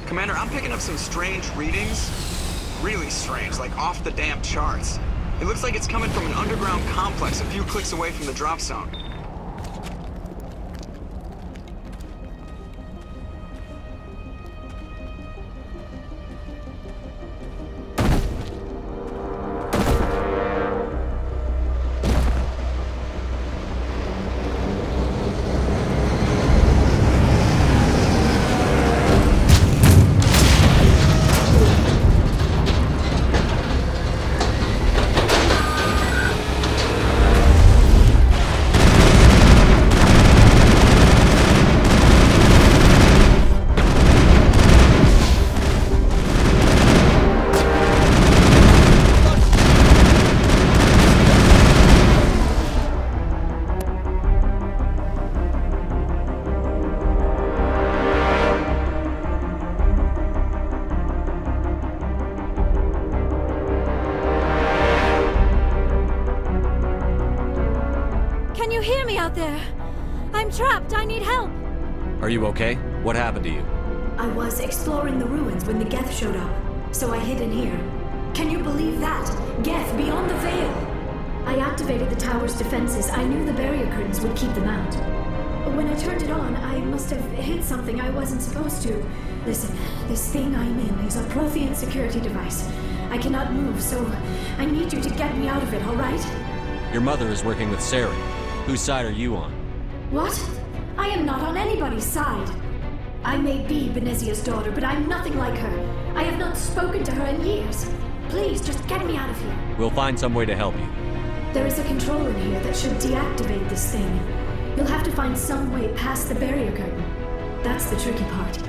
Commander, I'm picking up some strange readings. Really strange, like off the damn charts. It looks like it's coming from an underground complex a few clicks away from the drop zone. I'm trapped. I need help. Are you okay? What happened to you? I was exploring the ruins when the Geth showed up, so I hid in here. Can you believe that? Geth beyond the veil! I activated the tower's defenses. I knew the barrier curtains would keep them out. When I turned it on, I must have hit something I wasn't supposed to. Listen, this thing I'm in is a Prothean security device. I cannot move, so I need you to get me out of it, all right? Your mother is working with Sarah. Whose side are you on? What? I am not on anybody's side. I may be Benezia's daughter, but I'm nothing like her. I have not spoken to her in years. Please, just get me out of here. We'll find some way to help you. There is a control in here that should deactivate this thing. You'll have to find some way past the barrier curtain. That's the tricky part.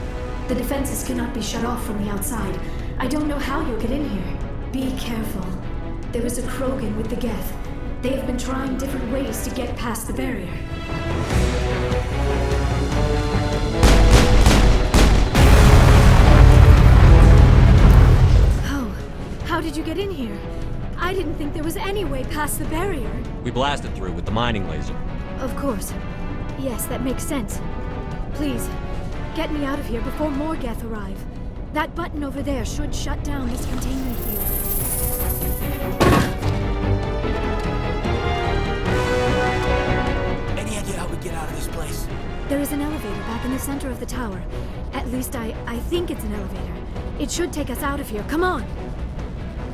The defenses cannot be shut off from the outside. I don't know how you'll get in here. Be careful. There is a Krogan with the Geth. They have been trying different ways to get past the barrier. Oh, how did you get in here? I didn't think there was any way past the barrier. We blasted through with the mining laser. Of course. Yes, that makes sense. Please, get me out of here before more Geth arrive. That button over there should shut down this containment field. Any idea how we get out of this place? There is an elevator back in the center of the tower. At least I think it's an elevator. It should take us out of here. Come on!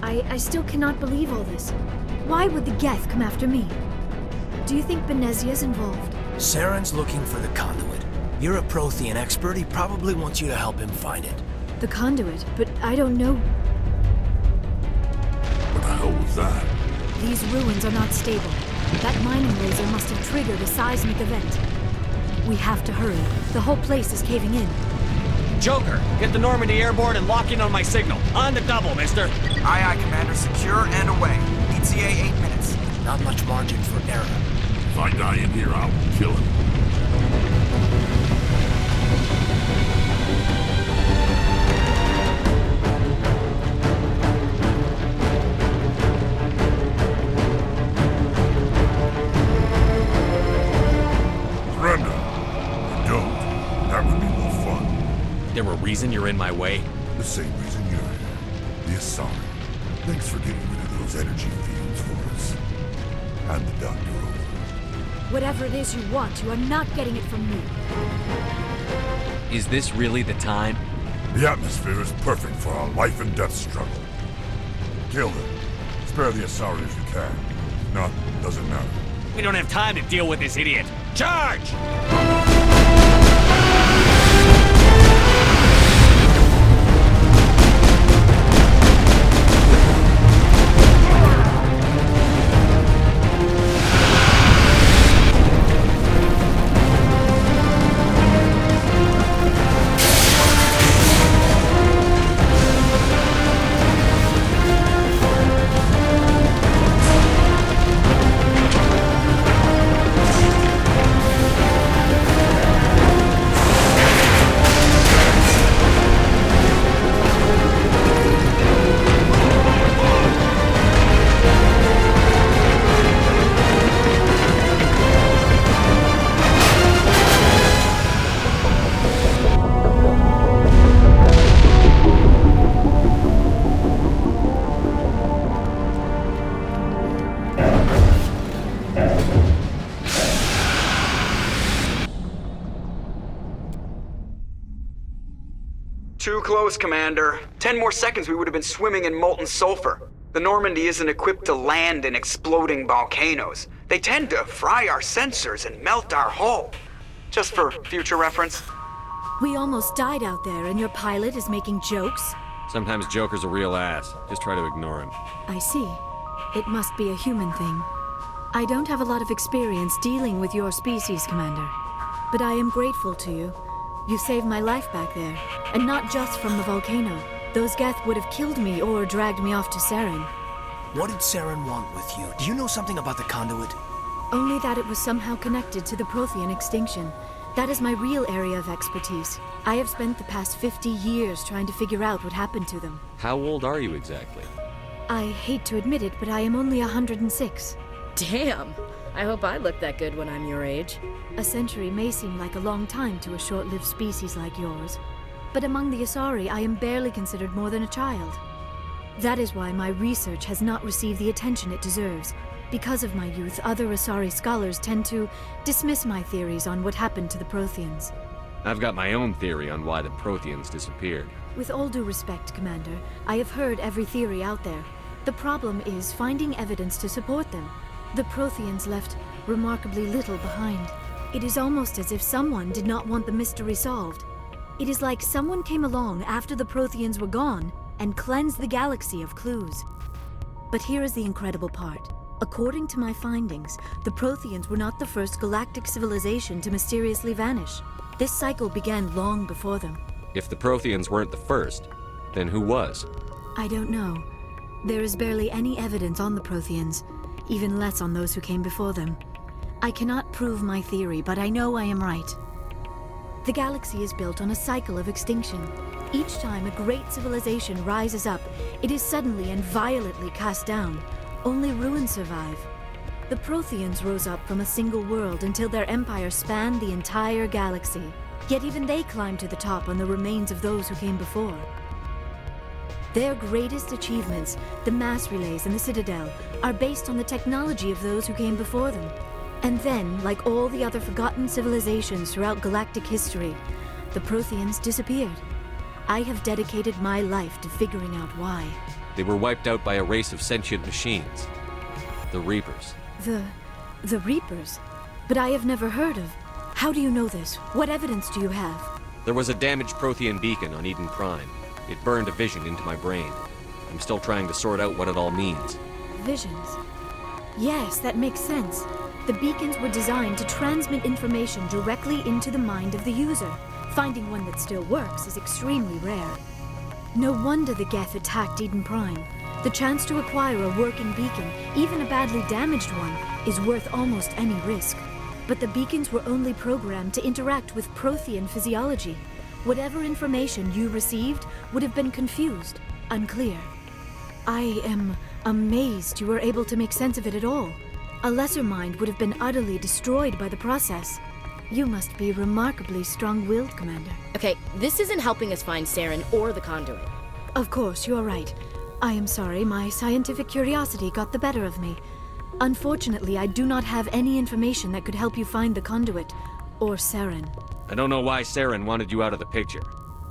I still cannot believe all this. Why would the Geth come after me? Do you think Benezia's involved? Saren's looking for the conduit. You're a Prothean expert. He probably wants you to help him find it. The conduit, but I don't know. What the hell was that? These ruins are not stable. That mining laser must have triggered a seismic event. We have to hurry. The whole place is caving in. Joker, get the Normandy airborne and lock in on my signal. On the double, mister. Aye, aye, Commander. Secure and away. ETA 8 minutes. Not much margin for error. If I die in here, I'll kill him. Surrender. You don't. That would be more fun. There a reason you're in my way? The same reason you're here. The Asari. Thanks for getting rid of those energy fields for us. Hand the doctor over. Whatever it is you want, you are not getting it from me. Is this really the time? The atmosphere is perfect for our life and death struggle. Kill them. Spare the Asari if you can. If not, doesn't matter. We don't have time to deal with this idiot. Charge! Too close, Commander. 10 more seconds we would have been swimming in molten sulfur. The Normandy isn't equipped to land in exploding volcanoes. They tend to fry our sensors and melt our hull. Just for future reference. We almost died out there, and your pilot is making jokes? Sometimes Joker's a real ass. Just try to ignore him. I see. It must be a human thing. I don't have a lot of experience dealing with your species, Commander. But I am grateful to you. You saved my life back there, and not just from the volcano. Those Geth would have killed me or dragged me off to Saren. What did Saren want with you? Do you know something about the conduit? Only that it was somehow connected to the Prothean extinction. That is my real area of expertise. I have spent the past 50 years trying to figure out what happened to them. How old are you exactly? I hate to admit it, but I am only 106. Damn! I hope I look that good when I'm your age. A century may seem like a long time to a short-lived species like yours, but among the Asari, I am barely considered more than a child. That is why my research has not received the attention it deserves. Because of my youth, other Asari scholars tend to dismiss my theories on what happened to the Protheans. I've got my own theory on why the Protheans disappeared. With all due respect, Commander, I have heard every theory out there. The problem is finding evidence to support them. The Protheans left remarkably little behind. It is almost as if someone did not want the mystery solved. It is like someone came along after the Protheans were gone and cleansed the galaxy of clues. But here is the incredible part. According to my findings, the Protheans were not the first galactic civilization to mysteriously vanish. This cycle began long before them. If the Protheans weren't the first, then who was? I don't know. There is barely any evidence on the Protheans, even less on those who came before them. I cannot prove my theory, but I know I am right. The galaxy is built on a cycle of extinction. Each time a great civilization rises up, it is suddenly and violently cast down. Only ruins survive. The Protheans rose up from a single world until their empire spanned the entire galaxy. Yet even they climbed to the top on the remains of those who came before. Their greatest achievements, the mass relays and the Citadel, are based on the technology of those who came before them. And then, like all the other forgotten civilizations throughout galactic history, the Protheans disappeared. I have dedicated my life to figuring out why. They were wiped out by a race of sentient machines. The Reapers. The Reapers? But I have never heard of. How do you know this? What evidence do you have? There was a damaged Prothean beacon on Eden Prime. It burned a vision into my brain. I'm still trying to sort out what it all means. Visions? Yes, that makes sense. The beacons were designed to transmit information directly into the mind of the user. Finding one that still works is extremely rare. No wonder the Geth attacked Eden Prime. The chance to acquire a working beacon, even a badly damaged one, is worth almost any risk. But the beacons were only programmed to interact with Prothean physiology. Whatever information you received would have been confused, unclear. I am amazed you were able to make sense of it at all. A lesser mind would have been utterly destroyed by the process. You must be remarkably strong-willed, Commander. Okay, this isn't helping us find Saren or the conduit. Of course, you are right. I am sorry, my scientific curiosity got the better of me. Unfortunately, I do not have any information that could help you find the conduit, or Saren. I don't know why Saren wanted you out of the picture,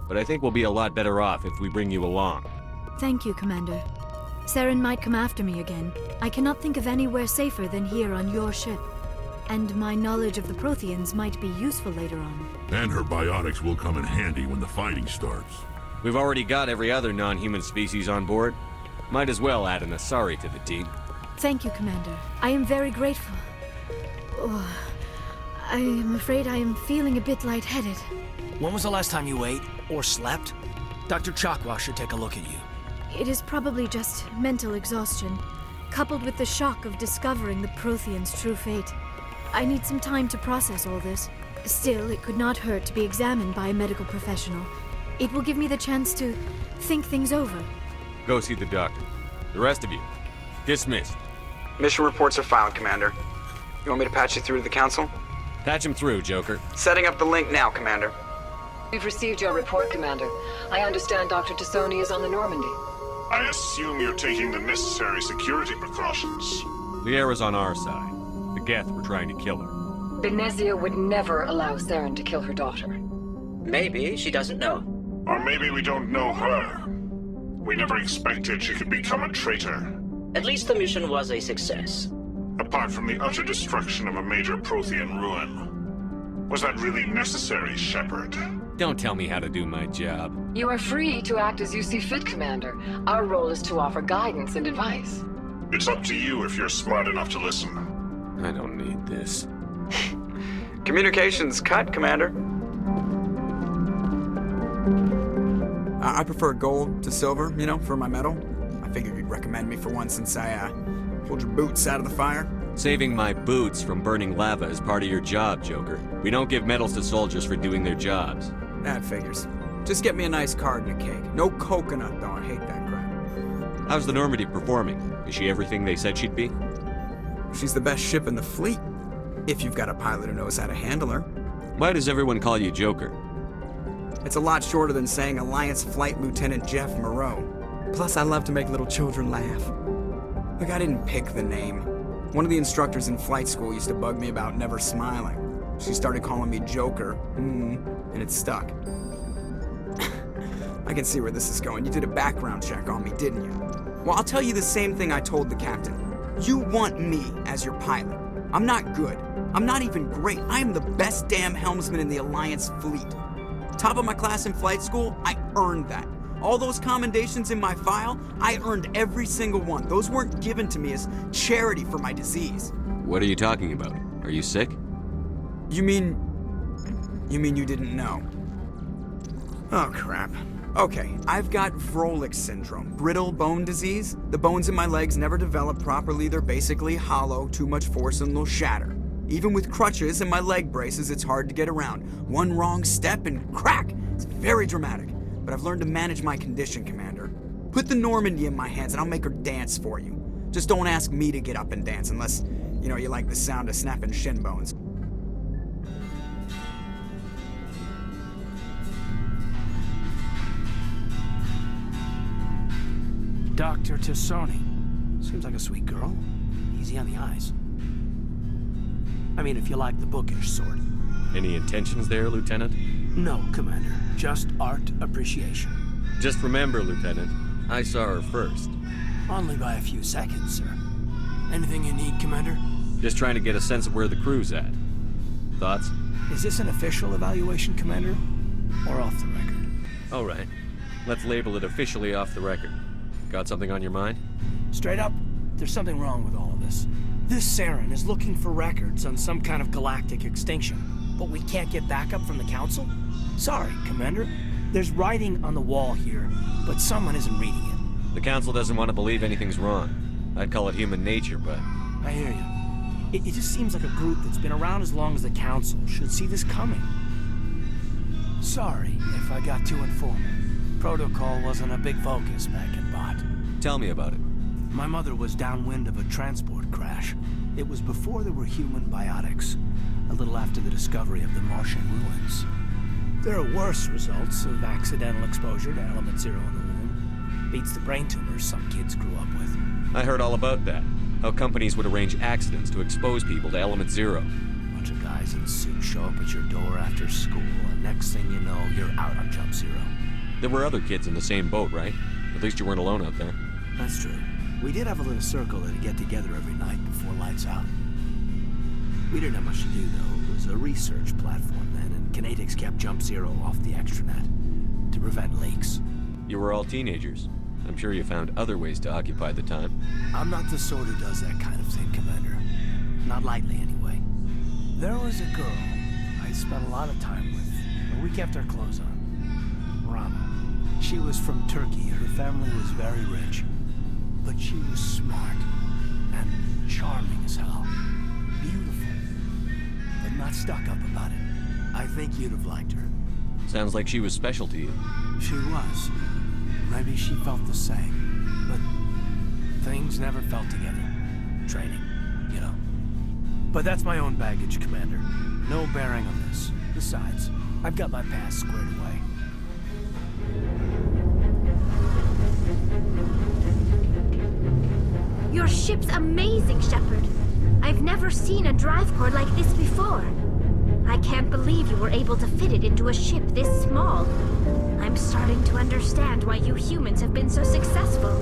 but I think we'll be a lot better off if we bring you along. Thank you, Commander. Saren might come after me again. I cannot think of anywhere safer than here on your ship. And my knowledge of the Protheans might be useful later on. And her biotics will come in handy when the fighting starts. We've already got every other non-human species on board. Might as well add an Asari to the team. Thank you, Commander. I am very grateful. Oh, I am afraid I am feeling a bit lightheaded. When was the last time you ate or slept? Dr. Chakwa should take a look at you. It is probably just mental exhaustion, coupled with the shock of discovering the Protheans' true fate. I need some time to process all this. Still, it could not hurt to be examined by a medical professional. It will give me the chance to think things over. Go see the doctor. The rest of you, dismissed. Mission reports are filed, Commander. You want me to patch you through to the Council? Patch him through, Joker. Setting up the link now, Commander. We've received your report, Commander. I understand Dr. Tassoni is on the Normandy. I assume you're taking the necessary security precautions. Liara's on our side. The Geth were trying to kill her. Benezia would never allow Saren to kill her daughter. Maybe she doesn't know. Or maybe we don't know her. We never expected she could become a traitor. At least the mission was a success. Apart from the utter destruction of a major Prothean ruin. Was that really necessary, Shepard? Don't tell me how to do my job. You are free to act as you see fit, Commander. Our role is to offer guidance and advice. It's up to you if you're smart enough to listen. I don't need this. Communications cut, Commander. I prefer gold to silver, you know, for my medal. I figured you'd recommend me for one since I pulled your boots out of the fire. Saving my boots from burning lava is part of your job, Joker. We don't give medals to soldiers for doing their jobs. That figures. Just get me a nice card and a cake. No coconut, though. I hate that crap. How's the Normandy performing? Is she everything they said she'd be? She's the best ship in the fleet. If you've got a pilot who knows how to handle her. Why does everyone call you Joker? It's a lot shorter than saying Alliance Flight Lieutenant Jeff Moreau. Plus, I love to make little children laugh. Look, I didn't pick the name. One of the instructors in flight school used to bug me about never smiling. She started calling me Joker, and it stuck. I can see where this is going. You did a background check on me, didn't you? Well, I'll tell you the same thing I told the captain. You want me as your pilot. I'm not good. I'm not even great. I am the best damn helmsman in the Alliance fleet. Top of my class in flight school, I earned that. All those commendations in my file, I earned every single one. Those weren't given to me as charity for my disease. What are you talking about? Are you sick? You mean you didn't know? Oh, crap. Okay, I've got Vrolik syndrome, brittle bone disease. The bones in my legs never develop properly. They're basically hollow, too much force and they'll shatter. Even with crutches and my leg braces, it's hard to get around. One wrong step and crack! It's very dramatic. But I've learned to manage my condition, Commander. Put the Normandy in my hands and I'll make her dance for you. Just don't ask me to get up and dance unless, you like the sound of snapping shin bones. Dr. Tassoni. Seems like a sweet girl. Easy on the eyes. I mean, if you like the bookish sort. Any intentions there, Lieutenant? No, Commander. Just art appreciation. Just remember, Lieutenant, I saw her first. Only by a few seconds, sir. Anything you need, Commander? Just trying to get a sense of where the crew's at. Thoughts? Is this an official evaluation, Commander? Or off the record? All right. Let's label it officially off the record. Got something on your mind? Straight up, there's something wrong with all of this. This Saren is looking for records on some kind of galactic extinction, but we can't get backup from the Council? Sorry, Commander. There's writing on the wall here, but someone isn't reading it. The Council doesn't want to believe anything's wrong. I'd call it human nature, but... I hear you. It just seems like a group that's been around as long as the Council should see this coming. Sorry if I got too informal. Protocol wasn't a big focus back in Bot. Tell me about it. My mother was downwind of a transport crash. It was before there were human biotics, a little after the discovery of the Martian ruins. There are worse results of accidental exposure to Element Zero in the womb. Beats the brain tumors some kids grew up with. I heard all about that. How companies would arrange accidents to expose people to Element Zero. Bunch of guys in suits show up at your door after school, and next thing you know, you're out on Jump Zero. There were other kids in the same boat, right? At least you weren't alone out there. That's true. We did have a little circle that'd get together every night before lights out. We didn't have much to do, though. It was a research platform then, and Kinetics kept Jump Zero off the extranet to prevent leaks. You were all teenagers. I'm sure you found other ways to occupy the time. I'm not the sort who does that kind of thing, Commander. Not lightly, anyway. There was a girl I spent a lot of time with, a week after her clothes on. Rana. She was from Turkey. Her family was very rich. But she was smart and charming as hell. Beautiful. But not stuck up about it. I think you'd have liked her. Sounds like she was special to you. She was. Maybe she felt the same. But things never felt together. Training, you know. But that's my own baggage, Commander. No bearing on this. Besides, I've got my past squared away. Your ship's amazing, Shepard. I've never seen a drive core like this before. I can't believe you were able to fit it into a ship this small. I'm starting to understand why you humans have been so successful.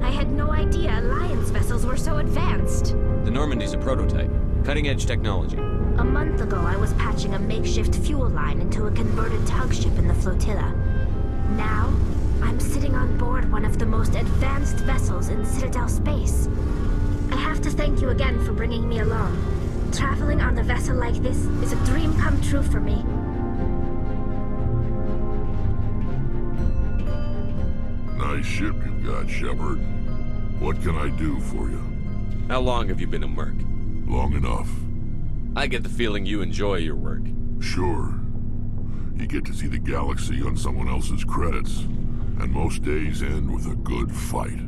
I had no idea Alliance vessels were so advanced. The Normandy's a prototype. Cutting-edge technology. A month ago, I was patching a makeshift fuel line into a converted tug ship in the flotilla. Now, I'm sitting on board one of the most advanced vessels in Citadel space. I have to thank you again for bringing me along. Traveling on a vessel like this is a dream come true for me. Nice ship you've got, Shepard. What can I do for you? How long have you been a merc? Long enough. I get the feeling you enjoy your work. Sure. You get to see the galaxy on someone else's credits, and most days end with a good fight.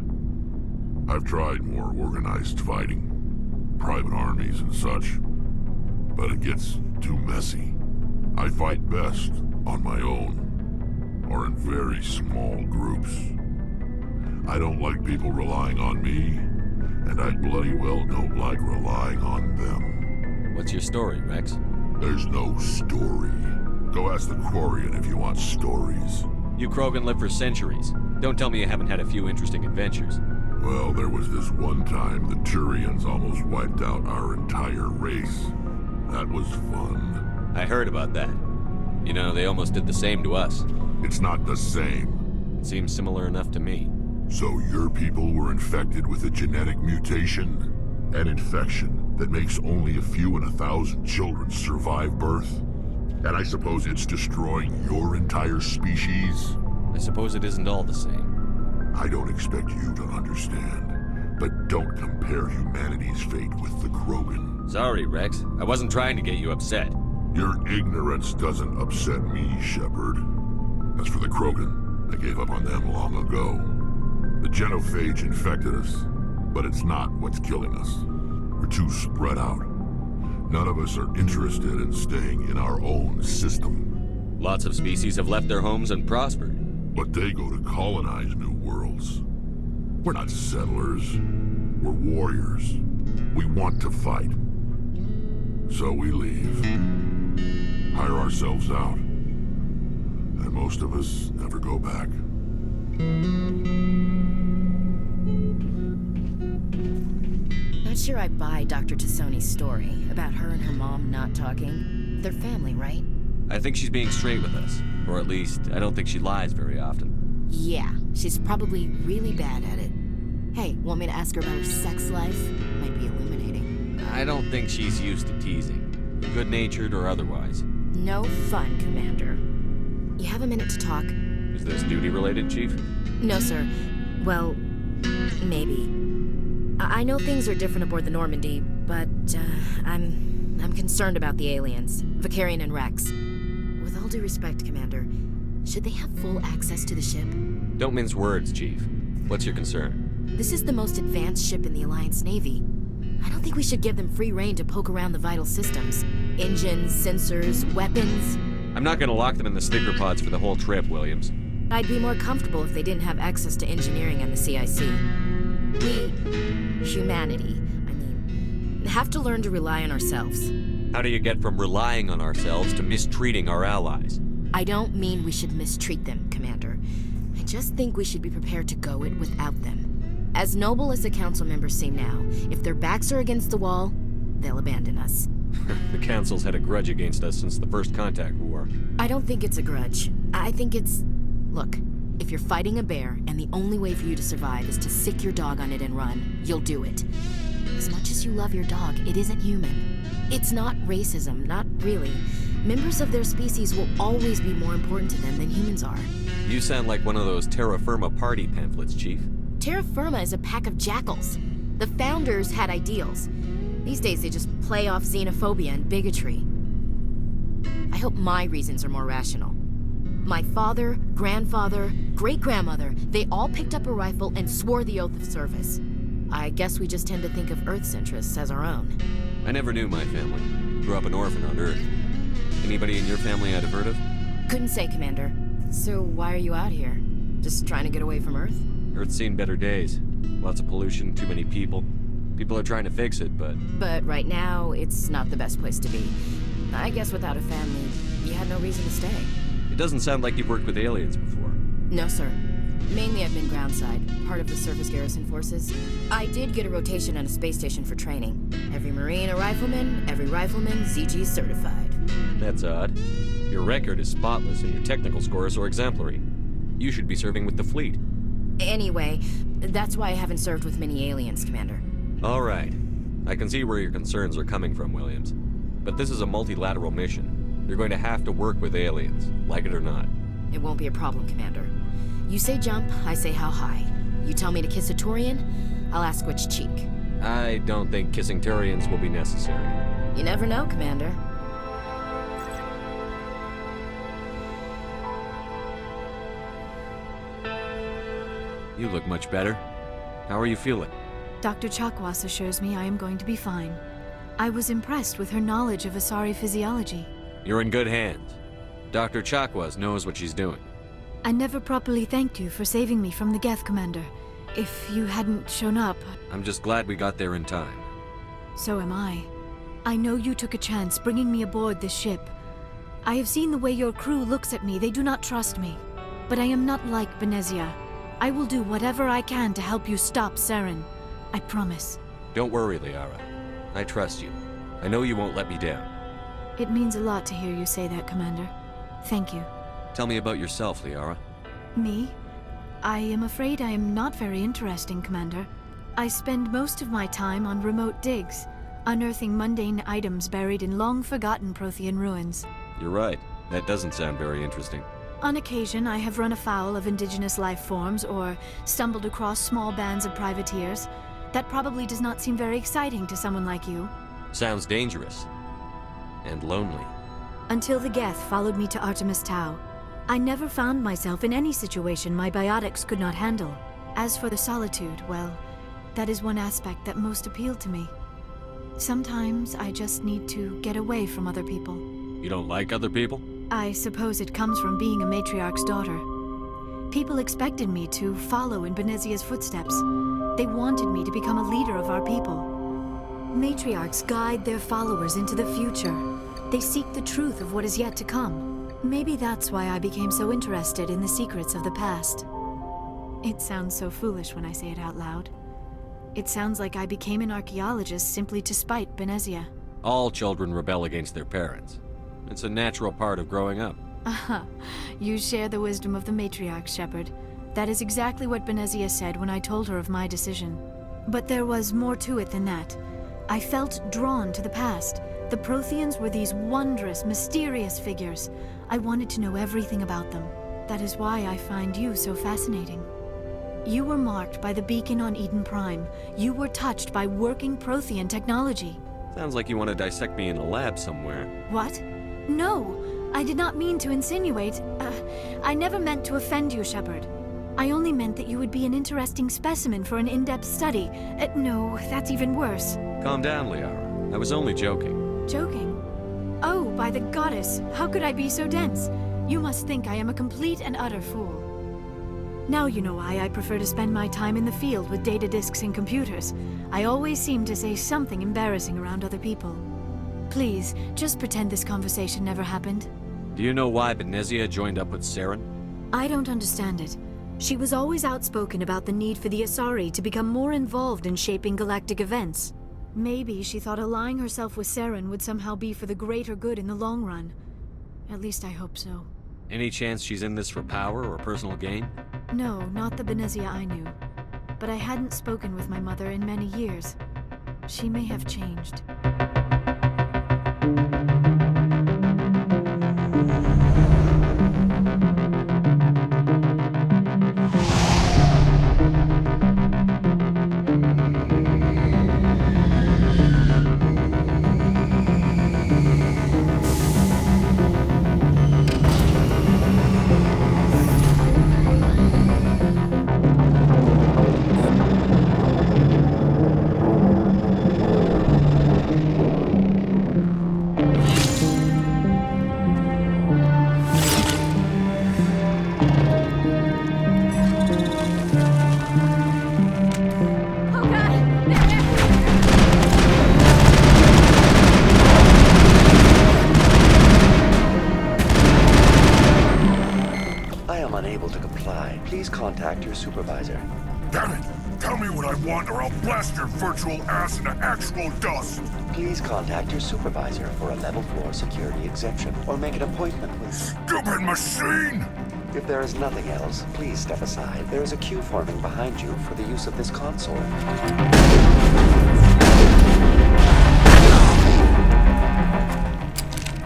I've tried more organized fighting, private armies and such, but it gets too messy. I fight best on my own, or in very small groups. I don't like people relying on me, and I bloody well don't like relying on them. What's your story, Rex? There's no story. Go ask the Quarian if you want stories. You Krogan lived for centuries. Don't tell me you haven't had a few interesting adventures. Well, there was this one time the Turians almost wiped out our entire race. That was fun. I heard about that. You know, they almost did the same to us. It's not the same. It seems similar enough to me. So your people were infected with a genetic mutation? An infection that makes only a few in 1,000 children survive birth? And I suppose it's destroying your entire species? I suppose it isn't all the same. I don't expect you to understand, but don't compare humanity's fate with the Krogan. Sorry, Rex. I wasn't trying to get you upset. Your ignorance doesn't upset me, Shepard. As for the Krogan, I gave up on them long ago. The genophage infected us, but it's not what's killing us. We're too spread out. None of us are interested in staying in our own system. Lots of species have left their homes and prospered. But they go to colonize new worlds. We're not settlers. We're warriors. We want to fight. So we leave. Hire ourselves out. And most of us never go back. Not sure I buy Dr. Tassoni's story about her and her mom not talking. They're family, right? I think she's being straight with us. Or at least, I don't think she lies very often. Yeah, she's probably really bad at it. Hey, want me to ask her about her sex life? Might be illuminating. I don't think she's used to teasing. Good-natured or otherwise. No fun, Commander. You have a minute to talk? Is this duty-related, Chief? No, sir. Well, maybe. I know things are different aboard the Normandy, but, I'm concerned about the aliens. Vicarian and Rex. With all due respect, Commander, should they have full access to the ship? Don't mince words, Chief. What's your concern? This is the most advanced ship in the Alliance Navy. I don't think we should give them free rein to poke around the vital systems. Engines, sensors, weapons. I'm not gonna lock them in the sleeper pods for the whole trip, Williams. I'd be more comfortable if they didn't have access to engineering and the CIC. We, humanity, have to learn to rely on ourselves. How do you get from relying on ourselves to mistreating our allies? I don't mean we should mistreat them, Commander. I just think we should be prepared to go it without them. As noble as the Council members seem now, if their backs are against the wall, they'll abandon us. The Council's had a grudge against us since the First Contact War. I don't think it's a grudge. I think it's... Look, if you're fighting a bear and the only way for you to survive is to sick your dog on it and run, you'll do it. As much as you love your dog, it isn't human. It's not racism, not really. Members of their species will always be more important to them than humans are. You sound like one of those Terra Firma party pamphlets, Chief. Terra Firma is a pack of jackals. The founders had ideals. These days they just play off xenophobia and bigotry. I hope my reasons are more rational. My father, grandfather, great-grandmother, they all picked up a rifle and swore the oath of service. I guess we just tend to think of Earth's interests as our own. I never knew my family. Grew up an orphan on Earth. Anybody in your family I'd have heard of? Couldn't say, Commander. So why are you out here? Just trying to get away from Earth? Earth's seen better days. Lots of pollution, too many people. People are trying to fix it, but... But right now, it's not the best place to be. I guess without a family, you had no reason to stay. It doesn't sound like you've worked with aliens before. No, sir. Mainly I've been groundside, part of the surface garrison forces. I did get a rotation at a space station for training. Every Marine a rifleman, every rifleman ZG certified. That's odd. Your record is spotless and your technical scores are exemplary. You should be serving with the fleet. Anyway, that's why I haven't served with many aliens, Commander. All right. I can see where your concerns are coming from, Williams. But this is a multilateral mission. You're going to have to work with aliens, like it or not. It won't be a problem, Commander. You say jump, I say how high. You tell me to kiss a Turian, I'll ask which cheek. I don't think kissing Turians will be necessary. You never know, Commander. You look much better. How are you feeling? Dr. Chakwas assures me I am going to be fine. I was impressed with her knowledge of Asari physiology. You're in good hands. Dr. Chakwas knows what she's doing. I never properly thanked you for saving me from the Geth, Commander. If you hadn't shown up... I'm just glad we got there in time. So am I. I know you took a chance bringing me aboard this ship. I have seen the way your crew looks at me. They do not trust me. But I am not like Benezia. I will do whatever I can to help you stop Saren. I promise. Don't worry, Liara. I trust you. I know you won't let me down. It means a lot to hear you say that, Commander. Thank you. Tell me about yourself, Liara. Me? I am afraid I am not very interesting, Commander. I spend most of my time on remote digs, unearthing mundane items buried in long-forgotten Prothean ruins. You're right. That doesn't sound very interesting. On occasion, I have run afoul of indigenous life forms or stumbled across small bands of privateers. That probably does not seem very exciting to someone like you. Sounds dangerous. And lonely. Until the Geth followed me to Artemis Tau, I never found myself in any situation my biotics could not handle. As for the solitude, well, that is one aspect that most appealed to me. Sometimes I just need to get away from other people. You don't like other people? I suppose it comes from being a matriarch's daughter. People expected me to follow in Benezia's footsteps. They wanted me to become a leader of our people. Matriarchs guide their followers into the future. They seek the truth of what is yet to come. Maybe that's why I became so interested in the secrets of the past. It sounds so foolish when I say it out loud. It sounds like I became an archaeologist simply to spite Benezia. All children rebel against their parents. It's a natural part of growing up. Aha, you share the wisdom of the matriarch, Shepard. That is exactly what Benezia said when I told her of my decision. But there was more to it than that. I felt drawn to the past. The Protheans were these wondrous, mysterious figures. I wanted to know everything about them. That is why I find you so fascinating. You were marked by the beacon on Eden Prime. You were touched by working Prothean technology. Sounds like you want to dissect me in a lab somewhere. What? No, I did not mean to insinuate. I never meant to offend you, Shepard. I only meant that you would be an interesting specimen for an in-depth study. No, that's even worse. Calm down, Liara. I was only joking. Joking? Oh, by the goddess, how could I be so dense? You must think I am a complete and utter fool. Now you know why I prefer to spend my time in the field with data disks and computers. I always seem to say something embarrassing around other people. Please, just pretend this conversation never happened. Do you know why Benezia joined up with Saren? I don't understand it. She was always outspoken about the need for the Asari to become more involved in shaping galactic events. Maybe she thought allying herself with Saren would somehow be for the greater good in the long run. At least I hope so. Any chance she's in this for power or personal gain? No, not the Benezia I knew. But I hadn't spoken with my mother in many years. She may have changed. am unable to comply, please contact your supervisor. Damn it! Tell me what I want or I'll blast your virtual ass into actual dust! Please contact your supervisor for a level 4 security exemption or make an appointment with... Stupid machine! If there is nothing else, please step aside. There is a queue forming behind you for the use of this console.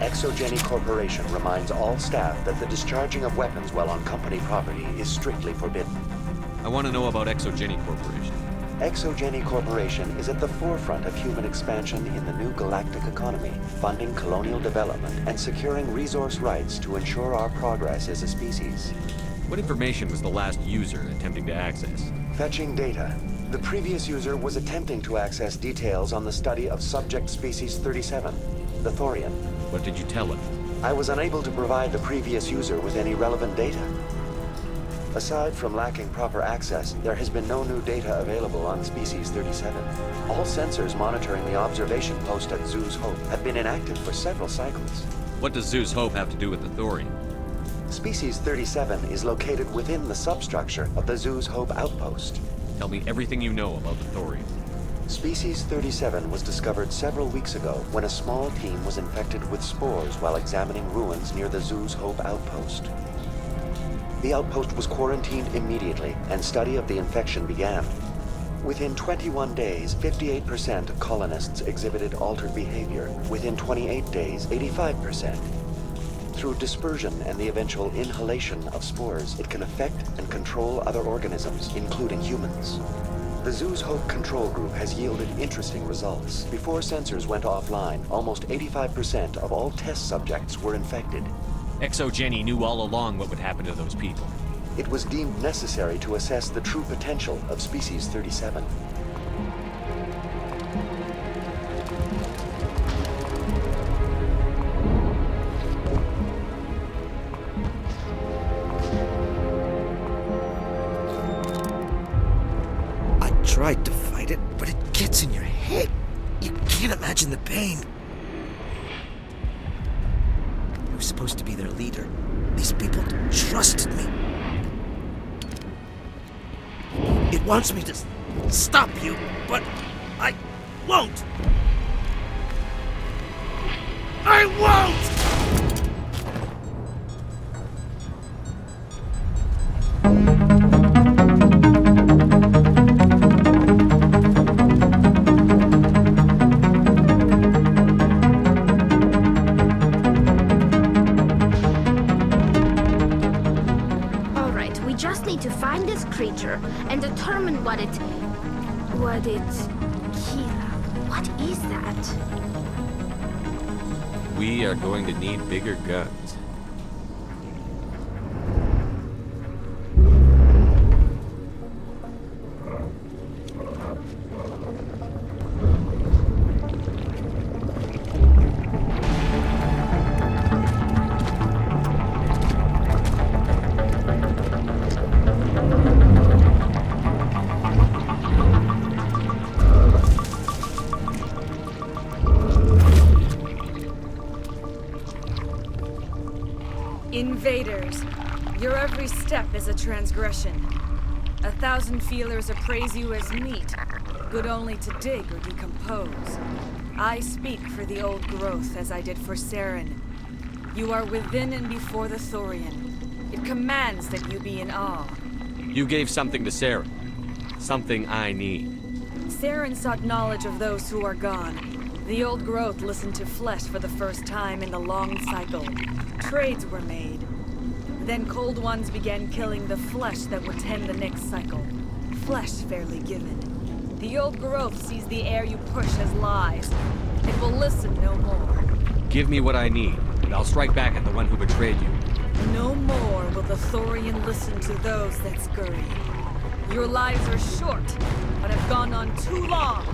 Exogeny Corporation reminds all staff that the discharging of weapons while on company property is strictly forbidden. I want to know about Exogeny Corporation. Exogeny Corporation is at the forefront of human expansion in the new galactic economy, funding colonial development and securing resource rights to ensure our progress as a species. What information was the last user attempting to access? Fetching data. The previous user was attempting to access details on the study of subject species 37, the Thorian. What did you tell him? I was unable to provide the previous user with any relevant data. Aside from lacking proper access, there has been no new data available on Species 37. All sensors monitoring the observation post at Zeus Hope have been inactive for several cycles. What does Zeus Hope have to do with the Thorian? Species 37 is located within the substructure of the Zeus Hope outpost. Tell me everything you know about the Thorian. Species 37 was discovered several weeks ago when a small team was infected with spores while examining ruins near the Zeus Hope outpost. The outpost was quarantined immediately, and study of the infection began. Within 21 days, 58% of colonists exhibited altered behavior. Within 28 days, 85%. Through dispersion and the eventual inhalation of spores, it can affect and control other organisms, including humans. The Zeus Hope control group has yielded interesting results. Before sensors went offline, almost 85% of all test subjects were infected. Exogeny knew all along what would happen to those people. It was deemed necessary to assess the true potential of Species 37. I tried to fight it, but it gets in your head. You can't imagine the pain. I was supposed to be their leader. These people trusted me. It wants me to stop you, but I won't. I won't! Creature and determine what it Kira, what is that? We are going to need bigger guns. Invaders, your every step is a transgression. 1,000 feelers appraise you as meat, good only to dig or decompose. I speak for the old growth as I did for Saren. You are within and before the Thorian. It commands that you be in awe. You gave something to Saren. Something I need. Saren sought knowledge of those who are gone. The old growth listened to flesh for the first time in the long cycle. Trades were made. Then cold ones began killing the flesh that would tend the next cycle. Flesh fairly given. The old growth sees the air you push as lies. It will listen no more. Give me what I need, and I'll strike back at the one who betrayed you. No more will the Thorian listen to those that scurry. Your lives are short, but have gone on too long.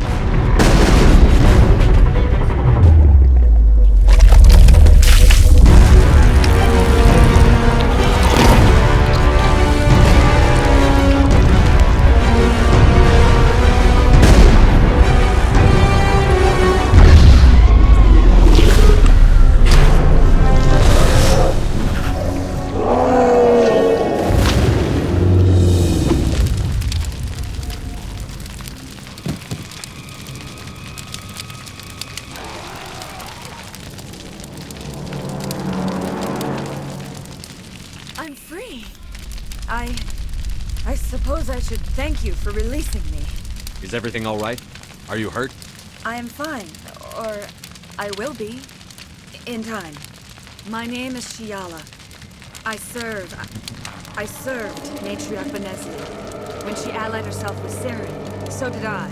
I'm free. I suppose I should thank you for releasing me. Is everything all right? Are you hurt? I am fine. Or I will be. In time. My name is Shiala. I served Matriarch Benezia. When she allied herself with Saren, so did I.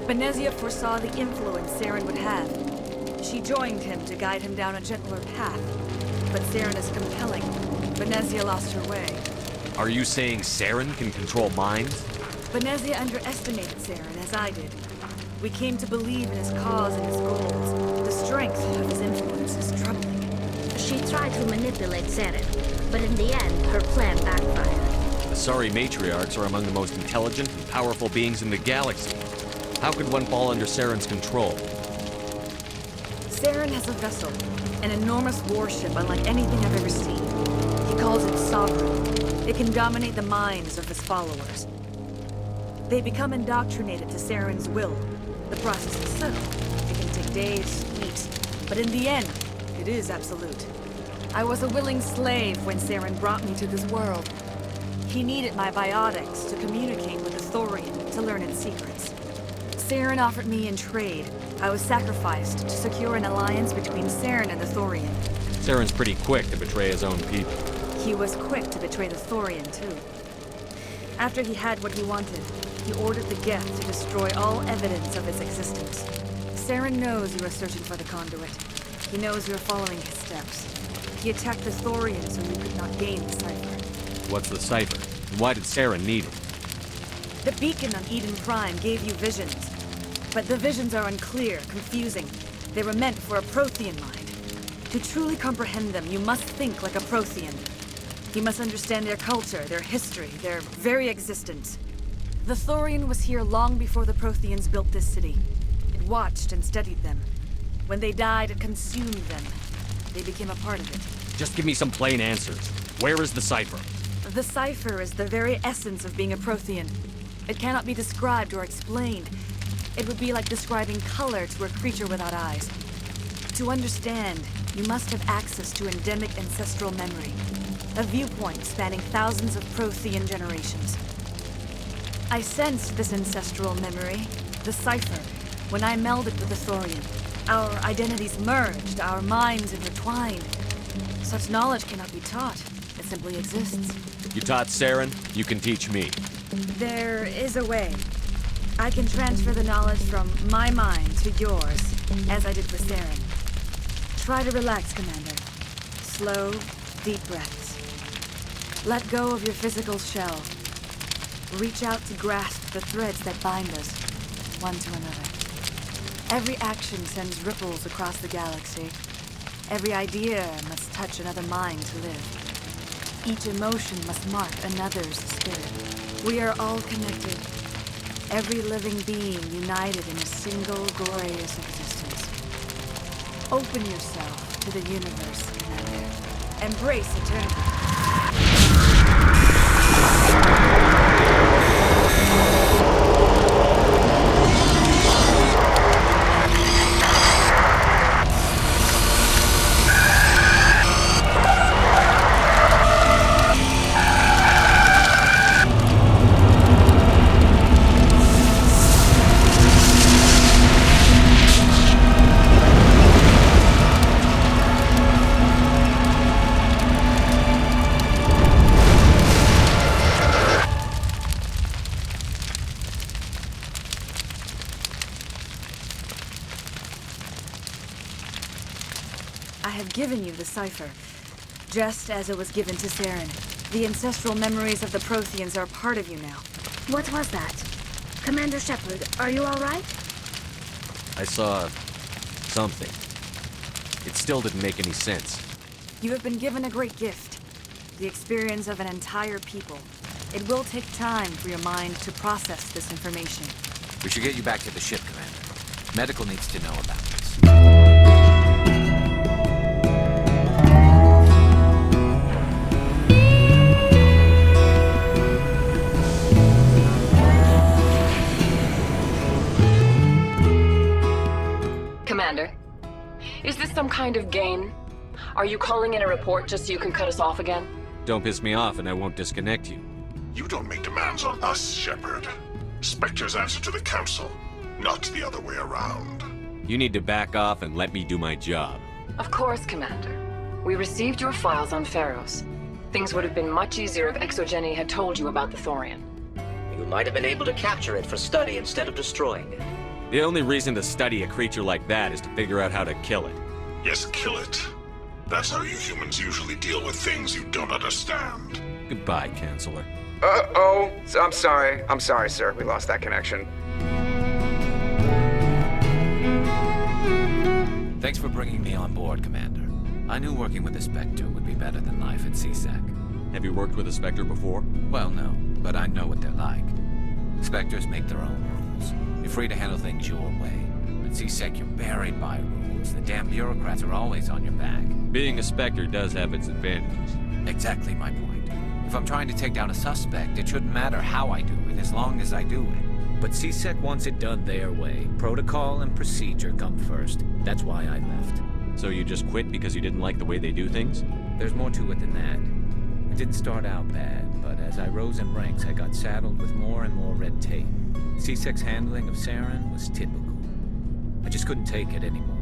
Benezia foresaw the influence Saren would have. She joined him to guide him down a gentler path. But Saren is compelling. Benezia lost her way. Are you saying Saren can control minds? Benezia underestimated Saren, as I did. We came to believe in his cause and his goals. The strength of his influence is troubling. She tried to manipulate Saren, but in the end, her plan backfired. The Sorry Matriarchs are among the most intelligent and powerful beings in the galaxy. How could one fall under Saren's control? Saren has a vessel, an enormous warship unlike anything I've ever seen. He calls it Sovereign. It can dominate the minds of his followers. They become indoctrinated to Saren's will. The process is subtle. It can take days, weeks, but in the end, it is absolute. I was a willing slave when Saren brought me to this world. He needed my biotics to communicate with the Thorian, to learn its secrets. Saren offered me in trade. I was sacrificed to secure an alliance between Saren and the Thorian. Saren's pretty quick to betray his own people. He was quick to betray the Thorian, too. After he had what he wanted, he ordered the Geth to destroy all evidence of its existence. Saren knows you are searching for the conduit. He knows you're following his steps. He attacked the Thorian so you could not gain the cipher. What's the cipher? And why did Saren need it? The beacon on Eden Prime gave you visions. But the visions are unclear, confusing. They were meant for a Prothean mind. To truly comprehend them, you must think like a Prothean. You must understand their culture, their history, their very existence. The Thorian was here long before the Protheans built this city. It watched and studied them. When they died, it consumed them. They became a part of it. Just give me some plain answers. Where is the cipher? The cipher is the very essence of being a Prothean. It cannot be described or explained. It would be like describing color to a creature without eyes. To understand, you must have access to endemic ancestral memory. A viewpoint spanning thousands of Prothean generations. I sensed this ancestral memory, the cipher, when I melded with the Thorian. Our identities merged, our minds intertwined. Such knowledge cannot be taught. It simply exists. You taught Saren, you can teach me. There is a way. I can transfer the knowledge from my mind to yours, as I did for Saren. Try to relax, Commander. Slow, deep breaths. Let go of your physical shell. Reach out to grasp the threads that bind us, one to another. Every action sends ripples across the galaxy. Every idea must touch another mind to live. Each emotion must mark another's spirit. We are all connected. Every living being united in a single glorious existence. Open yourself to the universe, Commander. Embrace eternity. I have given you the cipher, just as it was given to Saren. The ancestral memories of the Protheans are part of you now. What was that? Commander Shepard, are you all right? I saw something. It still didn't make any sense. You have been given a great gift. The experience of an entire people. It will take time for your mind to process this information. We should get you back to the ship, Commander. Medical needs to know about this. Commander, is this some kind of game? Are you calling in a report just so you can cut us off again? Don't piss me off and I won't disconnect you. You don't make demands on us, Shepard. Spectres answer to the Council, not the other way around. You need to back off and let me do my job. Of course, Commander. We received your files on Feros. Things would have been much easier if Exogeny had told you about the Thorian. You might have been able to capture it for study instead of destroying it. The only reason to study a creature like that is to figure out how to kill it. Yes, kill it. That's how you humans usually deal with things you don't understand. Goodbye, Chancellor. Uh-oh. I'm sorry. I'm sorry, sir. We lost that connection. Thanks for bringing me on board, Commander. I knew working with a Spectre would be better than life at CSEC. Have you worked with a Spectre before? Well, no, but I know what they're like. Spectres make their own rules. You're free to handle things your way. At CSEC, you're buried by rules. The damn bureaucrats are always on your back. Being a Spectre does have its advantages. Exactly my point. If I'm trying to take down a suspect, it shouldn't matter how I do it, as long as I do it. But CSEC wants it done their way. Protocol and procedure come first. That's why I left. So you just quit because you didn't like the way they do things? There's more to it than that. It didn't start out bad, but as I rose in ranks, I got saddled with more and more red tape. CSEC's handling of Saren was typical. I just couldn't take it anymore.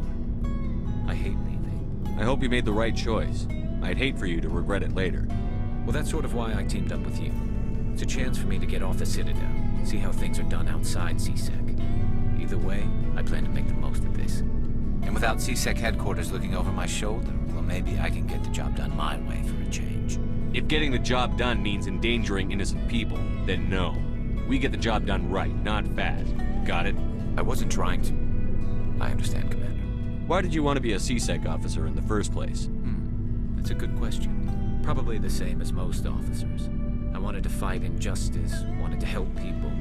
I hate leaving. I hope you made the right choice. I'd hate for you to regret it later. Well, that's sort of why I teamed up with you. It's a chance for me to get off the Citadel, see how things are done outside CSEC. Either way, I plan to make the most of this. And without CSEC headquarters looking over my shoulder, well, maybe I can get the job done my way for a change. If getting the job done means endangering innocent people, then no. We get the job done right, not fast. Got it? I wasn't trying to... I understand, Commander. Why did you want to be a CSEC officer in the first place? That's a good question. Probably the same as most officers. I wanted to fight injustice, wanted to help people.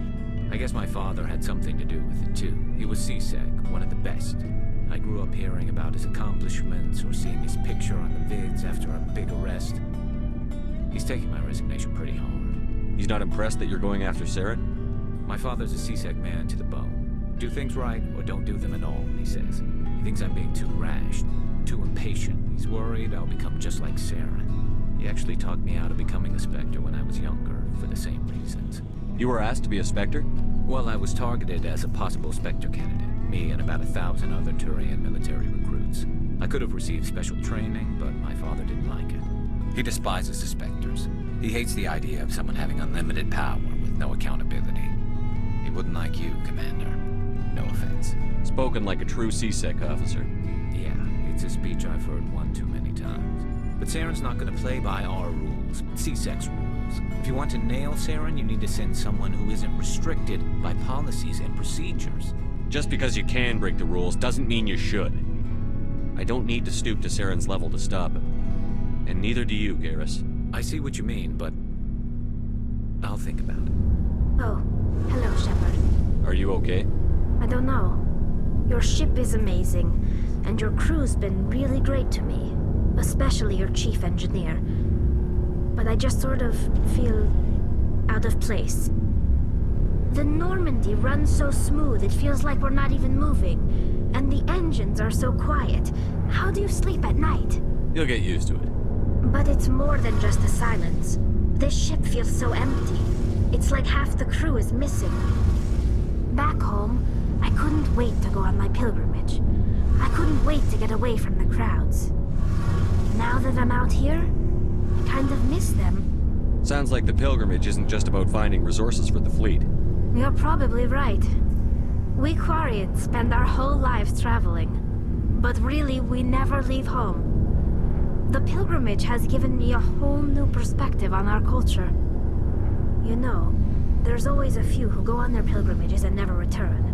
I guess my father had something to do with it too. He was CSEC, one of the best. I grew up hearing about his accomplishments or seeing his picture on the vids after a big arrest. He's taking my resignation pretty hard. He's not impressed that you're going after Saren? My father's a CSEC man to the bone. Do things right or don't do them at all, he says. He thinks I'm being too rash, too impatient. He's worried I'll become just like Saren. He actually talked me out of becoming a Spectre when I was younger, for the same reasons. You were asked to be a Spectre? Well, I was targeted as a possible Spectre candidate. Me and about 1,000 other Turian military recruits. I could have received special training, but my father didn't like it. He despises the Spectres. He hates the idea of someone having unlimited power with no accountability. He wouldn't like you, Commander. No offense. Spoken like a true CSEC officer. Yeah, it's a speech I've heard one too many times. But Saren's not going to play by our rules, CSEC's rules. If you want to nail Saren, you need to send someone who isn't restricted by policies and procedures. Just because you can break the rules doesn't mean you should. I don't need to stoop to Saren's level to stop him. And neither do you, Garrus. I see what you mean, but I'll think about it. Oh, hello, Shepard. Are you okay? I don't know. Your ship is amazing, and your crew's been really great to me, especially your chief engineer. But I just sort of feel out of place. The Normandy runs so smooth it feels like we're not even moving, and the engines are so quiet. How do you sleep at night? You'll get used to it. But it's more than just the silence. This ship feels so empty. It's like half the crew is missing. Back home, I couldn't wait to go on my pilgrimage. I couldn't wait to get away from the crowds. Now that I'm out here, I kind of miss them. Sounds like the pilgrimage isn't just about finding resources for the fleet. You're probably right. We Quarians spend our whole lives traveling. But really, we never leave home. The pilgrimage has given me a whole new perspective on our culture. You know, there's always a few who go on their pilgrimages and never return.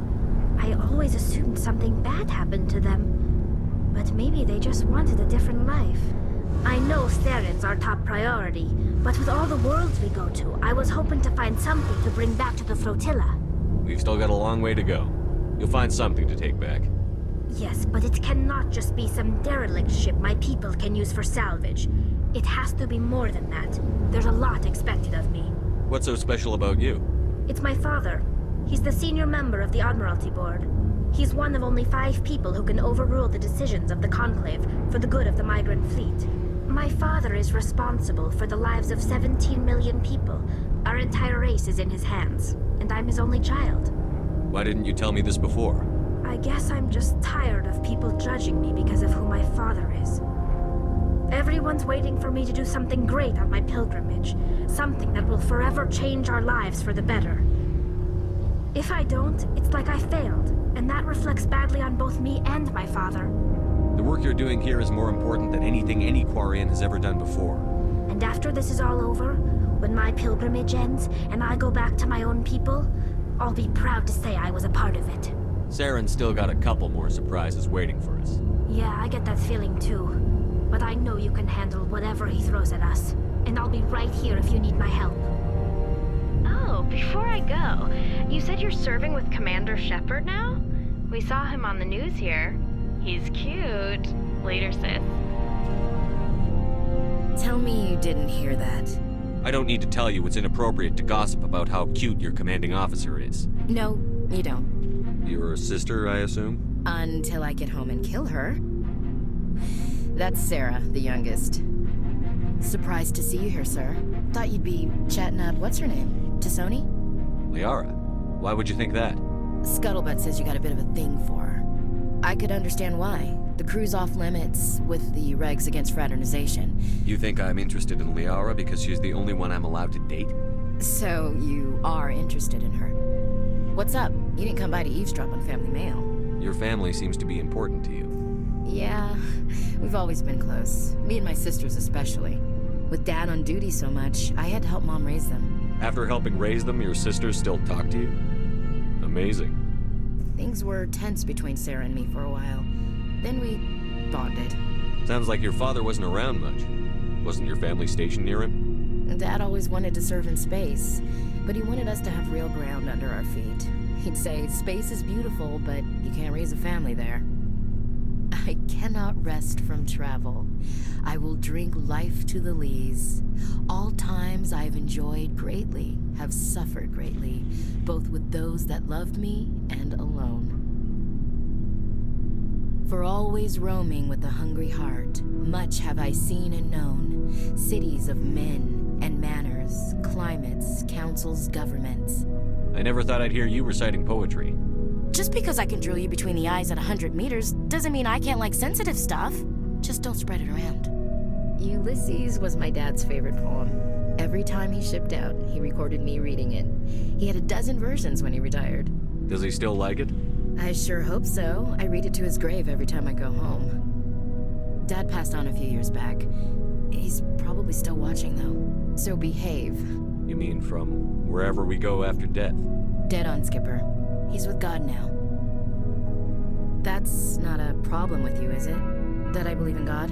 I always assumed something bad happened to them. But maybe they just wanted a different life. I know Saren's our top priority, but with all the worlds we go to, I was hoping to find something to bring back to the flotilla. We've still got a long way to go. You'll find something to take back. Yes, but it cannot just be some derelict ship my people can use for salvage. It has to be more than that. There's a lot expected of me. What's so special about you? It's my father. He's the senior member of the Admiralty Board. He's one of only 5 people who can overrule the decisions of the Conclave for the good of the migrant fleet. My father is responsible for the lives of 17 million people. Our entire race is in his hands, and I'm his only child. Why didn't you tell me this before? I guess I'm just tired of people judging me because of who my father is. Everyone's waiting for me to do something great on my pilgrimage. Something that will forever change our lives for the better. If I don't, it's like I failed, and that reflects badly on both me and my father. The work you're doing here is more important than anything any Quarian has ever done before. And after this is all over, when my pilgrimage ends, and I go back to my own people, I'll be proud to say I was a part of it. Saren's still got a couple more surprises waiting for us. Yeah, I get that feeling too. But I know you can handle whatever he throws at us. And I'll be right here if you need my help. Oh, before I go, you said you're serving with Commander Shepard now? We saw him on the news here. He's cute. Later, sis. Tell me you didn't hear that. I don't need to tell you it's inappropriate to gossip about how cute your commanding officer is. No, you don't. Your sister, I assume? Until I get home and kill her. That's Sarah, the youngest. Surprised to see you here, sir. Thought you'd be chatting up what's-her-name? Tassoni? Liara. Why would you think that? Scuttlebutt says you got a bit of a thing for her. I could understand why. The crew's off limits with the regs against fraternization. You think I'm interested in Liara because she's the only one I'm allowed to date? So you are interested in her. What's up? You didn't come by to eavesdrop on family mail. Your family seems to be important to you. Yeah, we've always been close. Me and my sisters especially. With Dad on duty so much, I had to help Mom raise them. After helping raise them, your sisters still talk to you? Amazing. Things were tense between Sarah and me for a while. Then we bonded. Sounds like your father wasn't around much. Wasn't your family stationed near him? Dad always wanted to serve in space, but he wanted us to have real ground under our feet. He'd say, space is beautiful, but you can't raise a family there. I cannot rest from travel. I will drink life to the lees. All times I have enjoyed greatly, have suffered greatly, both with those that loved me and alone. For always roaming with a hungry heart, much have I seen and known, cities of men and manners, climates, councils, governments. I never thought I'd hear you reciting poetry. Just because I can drill you between the eyes at 100 meters doesn't mean I can't like sensitive stuff. Just don't spread it around. Ulysses was my dad's favorite poem. Every time he shipped out, he recorded me reading it. He had a dozen versions when he retired. Does he still like it? I sure hope so. I read it to his grave every time I go home. Dad passed on a few years back. He's probably still watching, though. So behave. You mean from wherever we go after death? Dead on, Skipper. He's with God now. That's not a problem with you, is it? That I believe in God?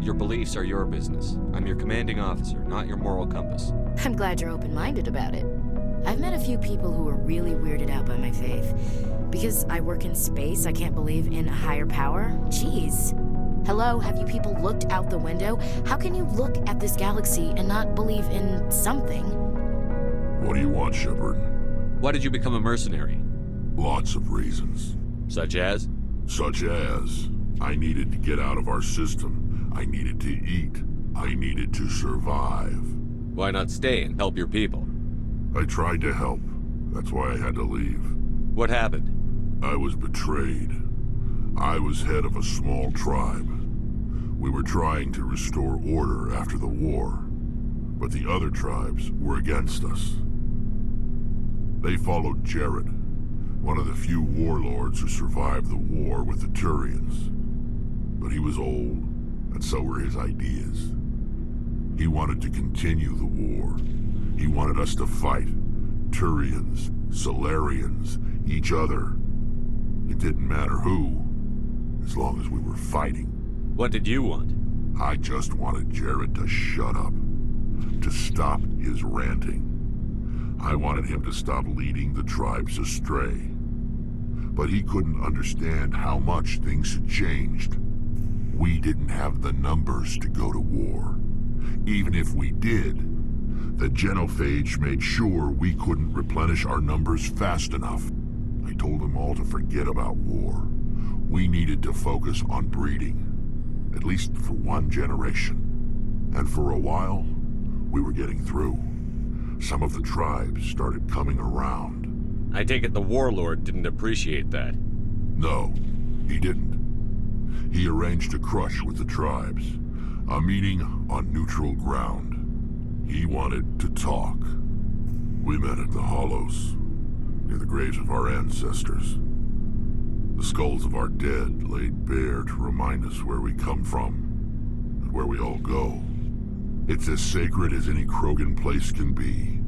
Your beliefs are your business. I'm your commanding officer, not your moral compass. I'm glad you're open-minded about it. I've met a few people who are really weirded out by my faith. Because I work in space, I can't believe in a higher power? Jeez. Hello, have you people looked out the window? How can you look at this galaxy and not believe in something? What do you want, Shepard? Why did you become a mercenary? Lots of reasons. Such as? Such as, I needed to get out of our system. I needed to eat. I needed to survive. Why not stay and help your people? I tried to help. That's why I had to leave. What happened? I was betrayed. I was head of a small tribe. We were trying to restore order after the war, but the other tribes were against us. They followed Jared, one of the few warlords who survived the war with the Turians. But he was old, and so were his ideas. He wanted to continue the war. He wanted us to fight. Turians, Solarians, each other. It didn't matter who, as long as we were fighting. What did you want? I just wanted Jared to shut up, to stop his ranting. I wanted him to stop leading the tribes astray. But he couldn't understand how much things had changed. We didn't have the numbers to go to war. Even if we did, the genophage made sure we couldn't replenish our numbers fast enough. I told them all to forget about war. We needed to focus on breeding, at least for one generation. And for a while, we were getting through. Some of the tribes started coming around. I take it the warlord didn't appreciate that. No, he didn't. He arranged a crush with the tribes. A meeting on neutral ground. He wanted to talk. We met at the Hollows, near the graves of our ancestors. The skulls of our dead laid bare to remind us where we come from, and where we all go. It's as sacred as any Krogan place can be.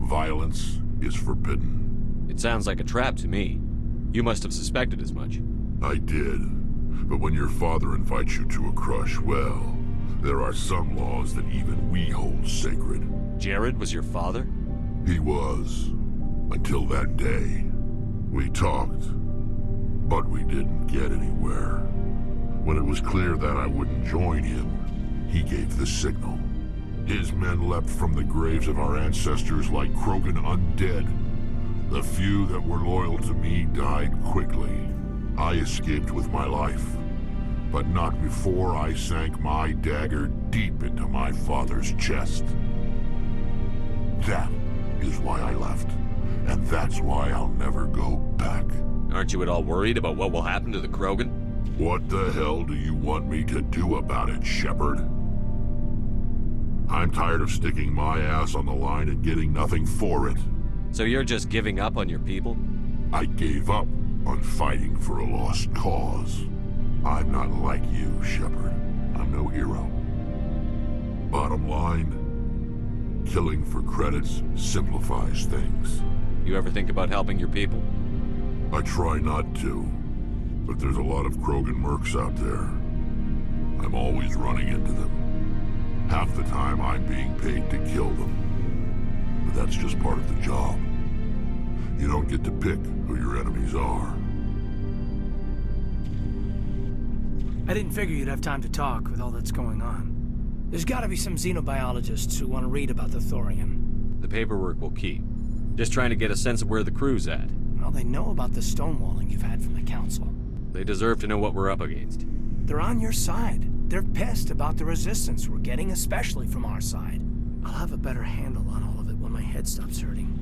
Violence is forbidden. It sounds like a trap to me. You must have suspected as much. I did. But when your father invites you to a crush, well, there are some laws that even we hold sacred. Jared was your father? He was. Until that day. We talked, but we didn't get anywhere. When it was clear that I wouldn't join him, he gave the signal. His men leapt from the graves of our ancestors like Krogan undead. The few that were loyal to me died quickly. I escaped with my life, but not before I sank my dagger deep into my father's chest. That is why I left, and that's why I'll never go back. Aren't you at all worried about what will happen to the Krogan? What the hell do you want me to do about it, Shepard? I'm tired of sticking my ass on the line and getting nothing for it. So you're just giving up on your people? I gave up on fighting for a lost cause. I'm not like you, Shepard. I'm no hero. Bottom line, killing for credits simplifies things. You ever think about helping your people? I try not to, but there's a lot of Krogan mercs out there. I'm always running into them. Half the time I'm being paid to kill them. But that's just part of the job. You don't get to pick who your enemies are. I didn't figure you'd have time to talk with all that's going on. There's gotta be some xenobiologists who want to read about the Thorian. The paperwork will keep. Just trying to get a sense of where the crew's at. Well, they know about the stonewalling you've had from the Council. They deserve to know what we're up against. They're on your side. They're pissed about the resistance we're getting, especially from our side. I'll have a better handle on all of it when my head stops hurting.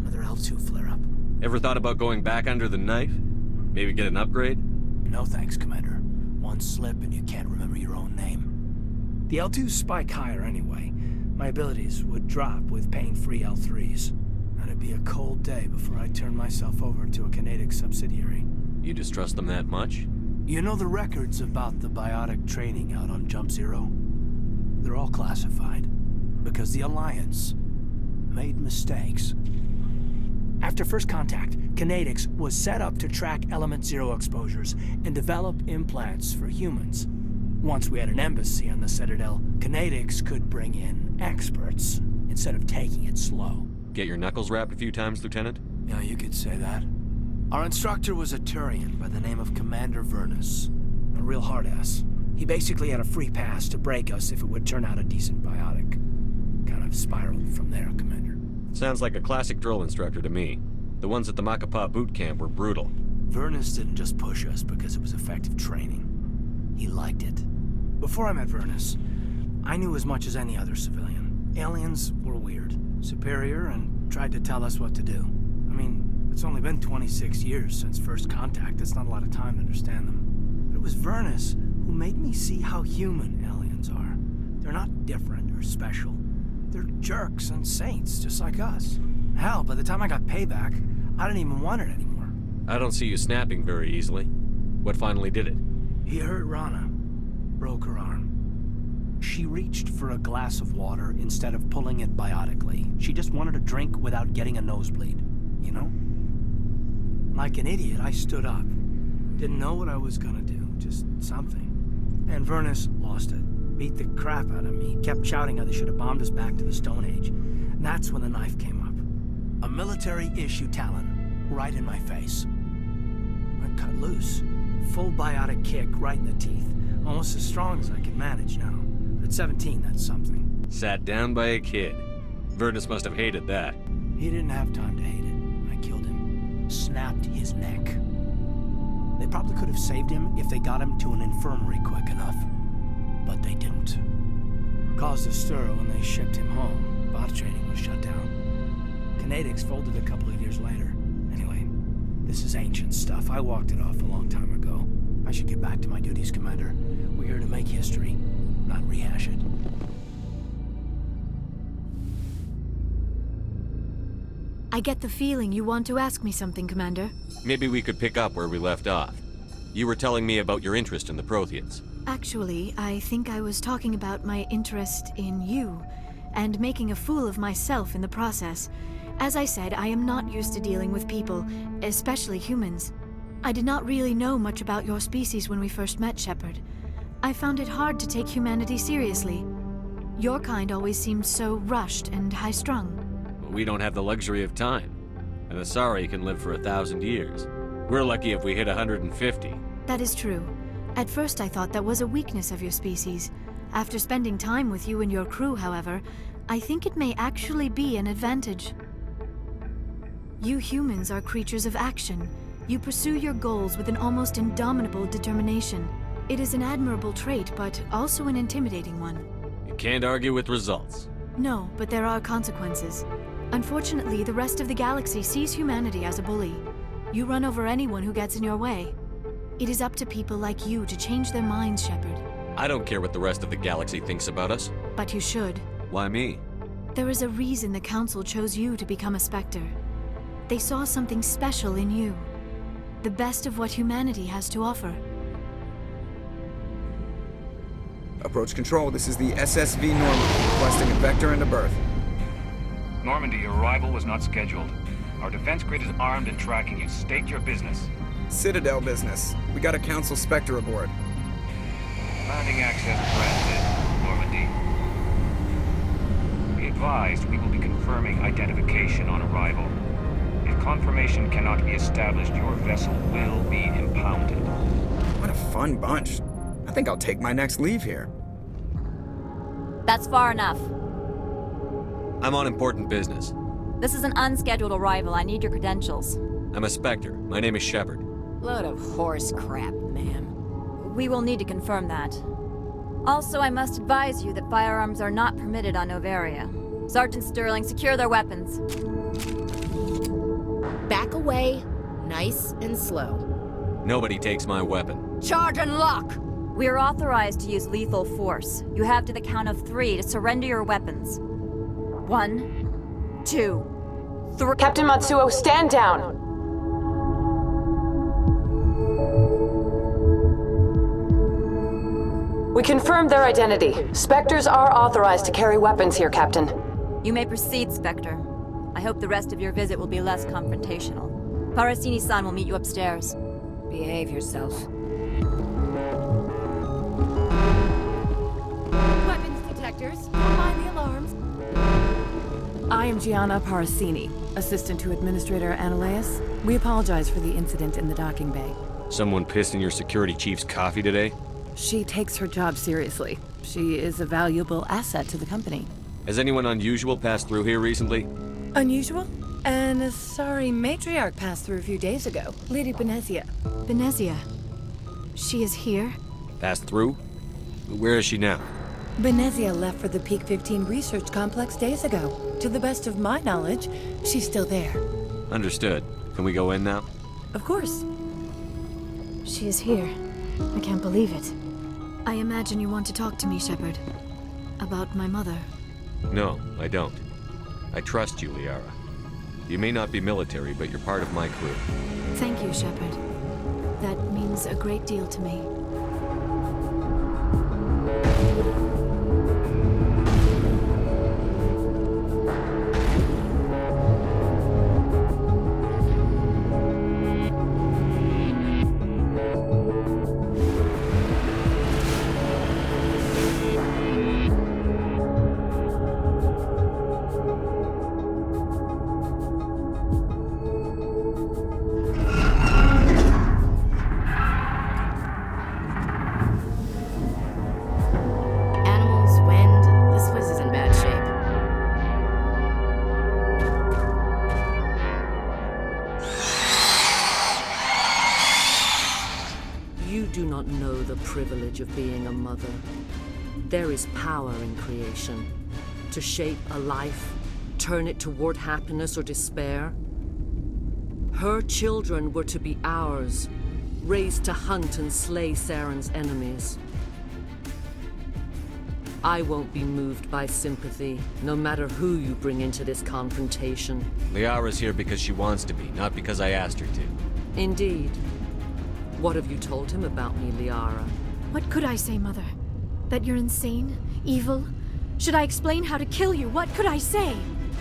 Another L2 flare-up. Ever thought about going back under the knife? Maybe get an upgrade? No thanks, Commander. One slip and you can't remember your own name. The L2s spike higher anyway. My abilities would drop with pain-free L3s. And it'd be a cold day before I turn myself over to a Canadic subsidiary. You distrust them that much? You know the records about the biotic training out on Jump Zero? They're all classified. Because the Alliance made mistakes. After first contact, Kinetics was set up to track Element Zero exposures and develop implants for humans. Once we had an embassy on the Citadel, Kinetics could bring in experts instead of taking it slow. Get your knuckles rapped a few times, Lieutenant? Yeah, you could say that. Our instructor was a Turian by the name of Commander Vernus. A real hard-ass. He basically had a free pass to break us if it would turn out a decent biotic. Kind of spiraled from there, Commander. Sounds like a classic drill instructor to me. The ones at the Macapa boot camp were brutal. Vernus didn't just push us because it was effective training. He liked it. Before I met Vernus, I knew as much as any other civilian. Aliens were weird, superior, and tried to tell us what to do. I mean, it's only been 26 years since first contact. That's not a lot of time to understand them. But it was Vernus who made me see how human aliens are. They're not different or special. They're jerks and saints, just like us. Hell, by the time I got payback, I didn't even want it anymore. I don't see you snapping very easily. What finally did it? He hurt Rana. Broke her arm. She reached for a glass of water instead of pulling it biotically. She just wanted a drink without getting a nosebleed. You know? Like an idiot, I stood up. Didn't know what I was gonna do, just something. And Vernus lost it. Beat the crap out of me. Kept shouting how they should have bombed us back to the Stone Age. And that's when the knife came up. A military-issue talon, right in my face. I cut loose. Full biotic kick right in the teeth. Almost as strong as I can manage now. But at 17, that's something. Sat down by a kid. Vernus must have hated that. He didn't have time to hate it. I killed him. Snapped his neck. They probably could have saved him if they got him to an infirmary quick enough. But they didn't. Caused a stir when they shipped him home. Bot training was shut down. Kinetics folded a couple of years later. Anyway, this is ancient stuff. I walked it off a long time ago. I should get back to my duties, Commander. We're here to make history, not rehash it. I get the feeling you want to ask me something, Commander. Maybe we could pick up where we left off. You were telling me about your interest in the Protheans. Actually, I think I was talking about my interest in you, and making a fool of myself in the process. As I said, I am not used to dealing with people, especially humans. I did not really know much about your species when we first met, Shepard. I found it hard to take humanity seriously. Your kind always seemed so rushed and high-strung. We don't have the luxury of time. An Asari can live for 1,000 years. We're lucky if we hit 150. That is true. At first I thought that was a weakness of your species. After spending time with you and your crew, however, I think it may actually be an advantage. You humans are creatures of action. You pursue your goals with an almost indomitable determination. It is an admirable trait, but also an intimidating one. You can't argue with results. No, but there are consequences. Unfortunately, the rest of the galaxy sees humanity as a bully. You run over anyone who gets in your way. It is up to people like you to change their minds, Shepard. I don't care what the rest of the galaxy thinks about us. But you should. Why me? There is a reason the Council chose you to become a Spectre. They saw something special in you. The best of what humanity has to offer. Approach control, this is the SSV Normandy, requesting a vector and a berth. Normandy, your arrival was not scheduled. Our defense grid is armed and tracking you. State your business. Citadel business. We got a Council Spectre aboard. Landing access granted, Normandy. Be advised, we will be confirming identification on arrival. If confirmation cannot be established, your vessel will be impounded. What a fun bunch. I think I'll take my next leave here. That's far enough. I'm on important business. This is an unscheduled arrival. I need your credentials. I'm a Spectre. My name is Shepard. Load of horse crap, ma'am. We will need to confirm that. Also, I must advise you that firearms are not permitted on Noveria. Sergeant Sterling, secure their weapons. Back away, nice and slow. Nobody takes my weapon. Charge and lock! We are authorized to use lethal force. You have to the count of 3 to surrender your weapons. 1, 2, 3. Captain Matsuo, stand down! We confirmed their identity. Spectres are authorized to carry weapons here, Captain. You may proceed, Spectre. I hope the rest of your visit will be less confrontational. Parasini-san will meet you upstairs. Behave yourself. Weapons detectors, don't mind the alarms. I am Gianna Parasini, assistant to Administrator Ananias. We apologize for the incident in the docking bay. Someone pissed in your security chief's coffee today? She takes her job seriously. She is a valuable asset to the company. Has anyone unusual passed through here recently? Unusual? An Asari matriarch passed through a few days ago. Lady Benezia. Benezia? She is here? Passed through? Where is she now? Benezia left for the Peak 15 research complex days ago. To the best of my knowledge, she's still there. Understood. Can we go in now? Of course. She is here. I can't believe it. I imagine you want to talk to me, Shepard. About my mother. No, I don't. I trust you, Liara. You may not be military, but you're part of my crew. Thank you, Shepard. That means a great deal to me. You do not know the privilege of being a mother. There is power in creation. To shape a life, turn it toward happiness or despair. Her children were to be ours, raised to hunt and slay Saren's enemies. I won't be moved by sympathy, no matter who you bring into this confrontation. Liara's here because she wants to be, not because I asked her to. Indeed. What have you told him about me, Liara? What could I say, Mother? That you're insane? Evil? Should I explain how to kill you? What could I say?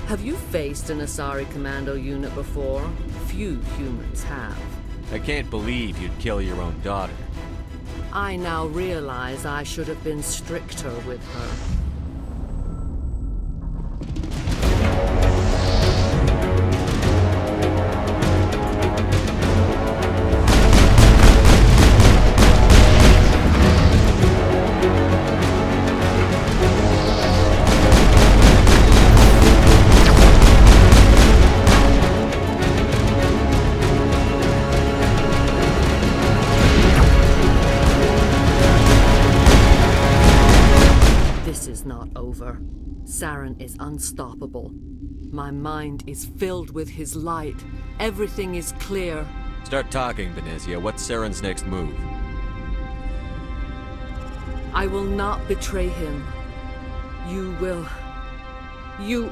Have you faced an Asari commando unit before? Few humans have. I can't believe you'd kill your own daughter. I now realize I should have been stricter with her. Saren is unstoppable. My mind is filled with his light. Everything is clear. Start talking, Benezia. What's Saren's next move? I will not betray him. You will. You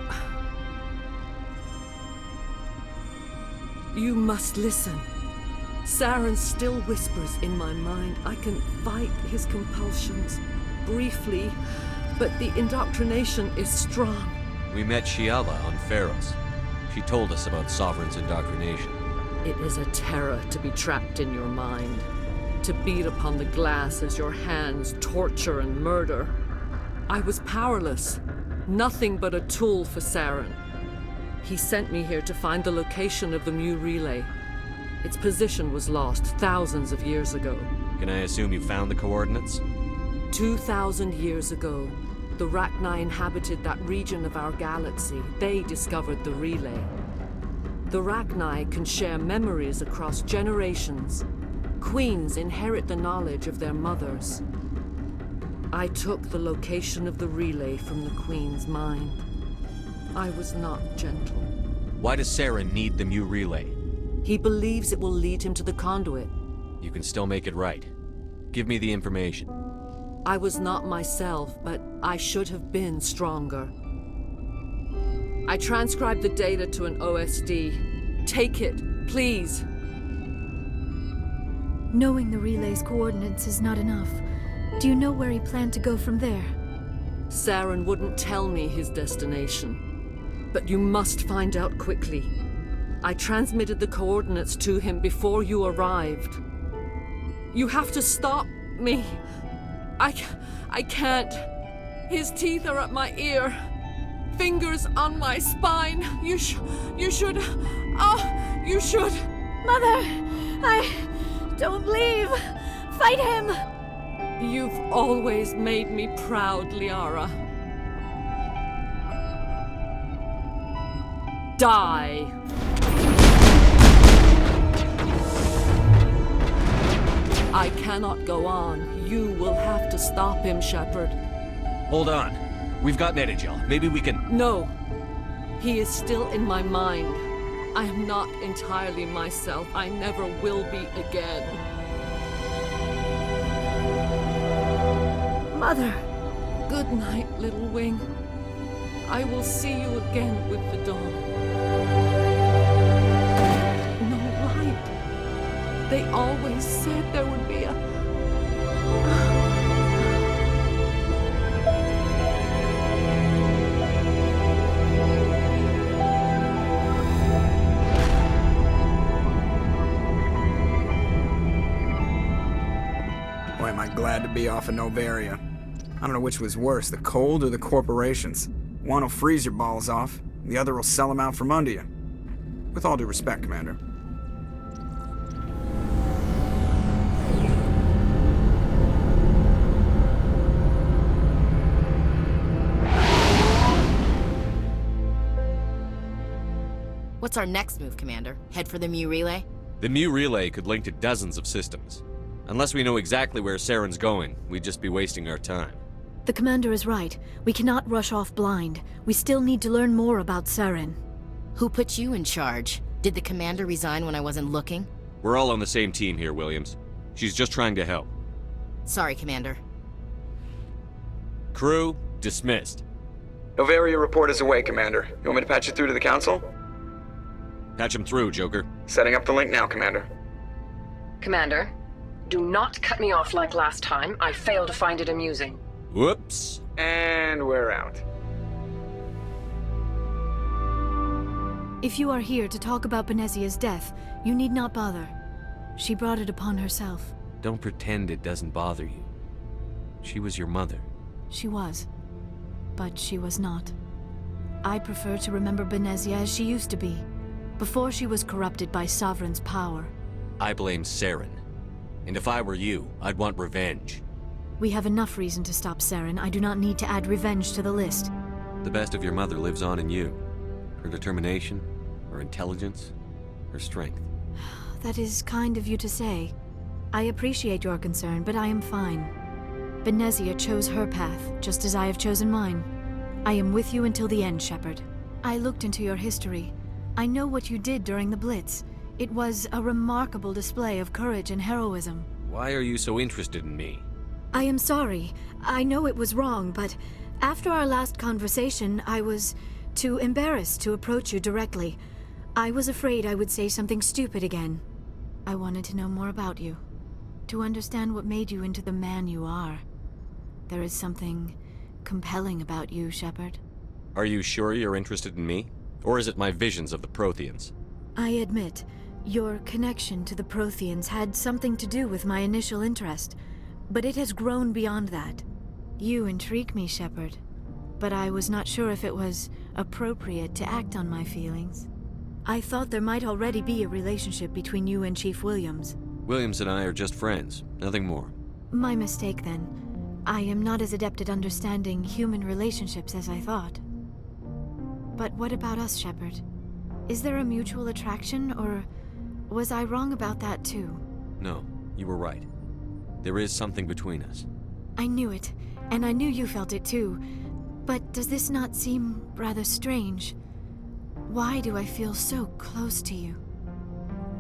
must listen. Saren still whispers in my mind. I can fight his compulsions. Briefly. But the indoctrination is strong. We met Shiala on Feros. She told us about Sovereign's indoctrination. It is a terror to be trapped in your mind. To beat upon the glass as your hands torture and murder. I was powerless. Nothing but a tool for Saren. He sent me here to find the location of the Mu Relay. Its position was lost thousands of years ago. Can I assume you found the coordinates? 2,000 years ago, the Rachni inhabited that region of our galaxy. They discovered the relay. The Rachni can share memories across generations. Queens inherit the knowledge of their mothers. I took the location of the relay from the Queen's mind. I was not gentle. Why does Saren need the Mu Relay? He believes it will lead him to the conduit. You can still make it right. Give me the information. I was not myself, but I should have been stronger. I transcribed the data to an OSD. Take it, please. Knowing the relay's coordinates is not enough. Do you know where he planned to go from there? Saren wouldn't tell me his destination. But you must find out quickly. I transmitted the coordinates to him before you arrived. You have to stop me. I can't. His teeth are at my ear. Fingers on my spine. You should. You should. Mother! Don't leave! Fight him! You've always made me proud, Liara. Die! I cannot go on. You will have to stop him, Shepard. Hold on. We've got Metagel. Maybe we can... No. He is still in my mind. I am not entirely myself. I never will be again. Mother! Good night, little wing. I will see you again with the dawn. No light. They always said there would be a... Boy, am I glad to be off of Noveria. I don't know which was worse, the cold or the corporations. One will freeze your balls off, the other will sell them out from under you. With all due respect, Commander. What's our next move, Commander? Head for the Mu Relay? The Mu Relay could link to dozens of systems. Unless we know exactly where Saren's going, we'd just be wasting our time. The commander is right. We cannot rush off blind. We still need to learn more about Saren. Who put you in charge? Did the commander resign when I wasn't looking? We're all on the same team here, Williams. She's just trying to help. Sorry, Commander. Crew, dismissed. Noveria report is away, Commander. You want me to patch you through to the Council? Patch him through, Joker. Setting up the link now, Commander. Commander, do not cut me off like last time. I failed to find it amusing. Whoops. And we're out. If you are here to talk about Benezia's death, you need not bother. She brought it upon herself. Don't pretend it doesn't bother you. She was your mother. She was. But she was not. I prefer to remember Benezia as she used to be, before she was corrupted by Sovereign's power. I blame Saren. And if I were you, I'd want revenge. We have enough reason to stop Saren. I do not need to add revenge to the list. The best of your mother lives on in you. Her determination, her intelligence, her strength. That is kind of you to say. I appreciate your concern, but I am fine. Benezia chose her path, just as I have chosen mine. I am with you until the end, Shepard. I looked into your history. I know what you did during the Blitz. It was a remarkable display of courage and heroism. Why are you so interested in me? I am sorry. I know it was wrong, but after our last conversation, I was too embarrassed to approach you directly. I was afraid I would say something stupid again. I wanted to know more about you, to understand what made you into the man you are. There is something compelling about you, Shepard. Are you sure you're interested in me? Or is it my visions of the Protheans? I admit, your connection to the Protheans had something to do with my initial interest, but it has grown beyond that. You intrigue me, Shepard, but I was not sure if it was appropriate to act on my feelings. I thought there might already be a relationship between you and Chief Williams. Williams and I are just friends, nothing more. My mistake, then. I am not as adept at understanding human relationships as I thought. But what about us, Shepard? Is there a mutual attraction, or was I wrong about that too? No, you were right. There is something between us. I knew it, and I knew you felt it too. But does this not seem rather strange? Why do I feel so close to you?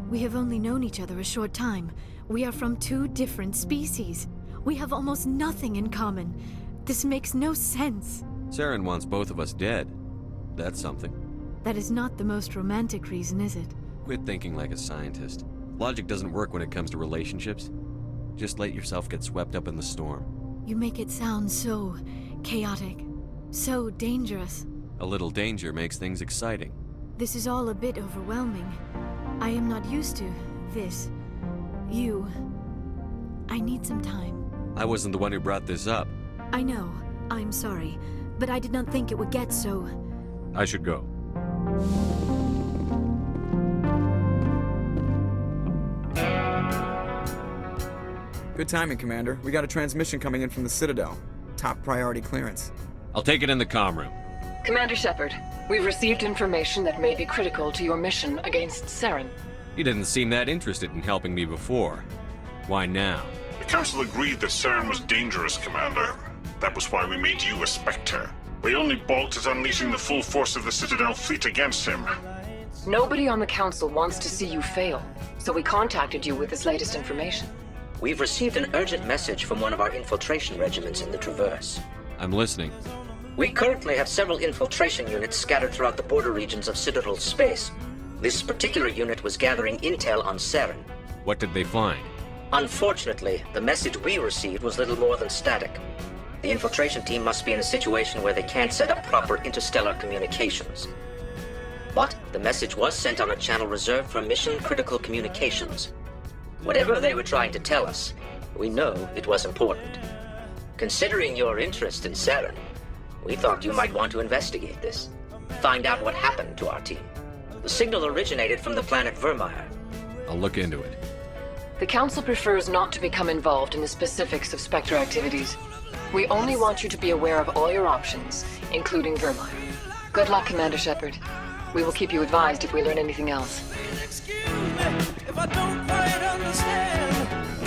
We have only known each other a short time. We are from two different species. We have almost nothing in common. This makes no sense. Saren wants both of us dead. That's something. That is not the most romantic reason, is it? Quit thinking like a scientist. Logic doesn't work when it comes to relationships. Just let yourself get swept up in the storm. You make it sound so chaotic, so dangerous. A little danger makes things exciting. This is all a bit overwhelming. I am not used to this. You. I need some time. I wasn't the one who brought this up. I know. I'm sorry. But I did not think it would get so... I should go. Good timing, Commander. We got a transmission coming in from the Citadel. Top priority clearance. I'll take it in the comm room. Commander Shepard, we've received information that may be critical to your mission against Saren. You didn't seem that interested in helping me before. Why now? The Council agreed that Saren was dangerous, Commander. That was why we made you a Spectre. We only balked at unleashing the full force of the Citadel fleet against him. Nobody on the Council wants to see you fail, so we contacted you with this latest information. We've received an urgent message from one of our infiltration regiments in the Traverse. I'm listening. We currently have several infiltration units scattered throughout the border regions of Citadel space. This particular unit was gathering intel on Saren. What did they find? Unfortunately, the message we received was little more than static. The infiltration team must be in a situation where they can't set up proper interstellar communications. But the message was sent on a channel reserved for mission-critical communications. Whatever they were trying to tell us, we know it was important. Considering your interest in Saren, we thought you might want to investigate this. Find out what happened to our team. The signal originated from the planet Vermeer. I'll look into it. The Council prefers not to become involved in the specifics of Spectre activities. We only want you to be aware of all your options, including Vermeer. Good luck, Commander Shepard. We will keep you advised if we learn anything else. Excuse me if I don't quite understand.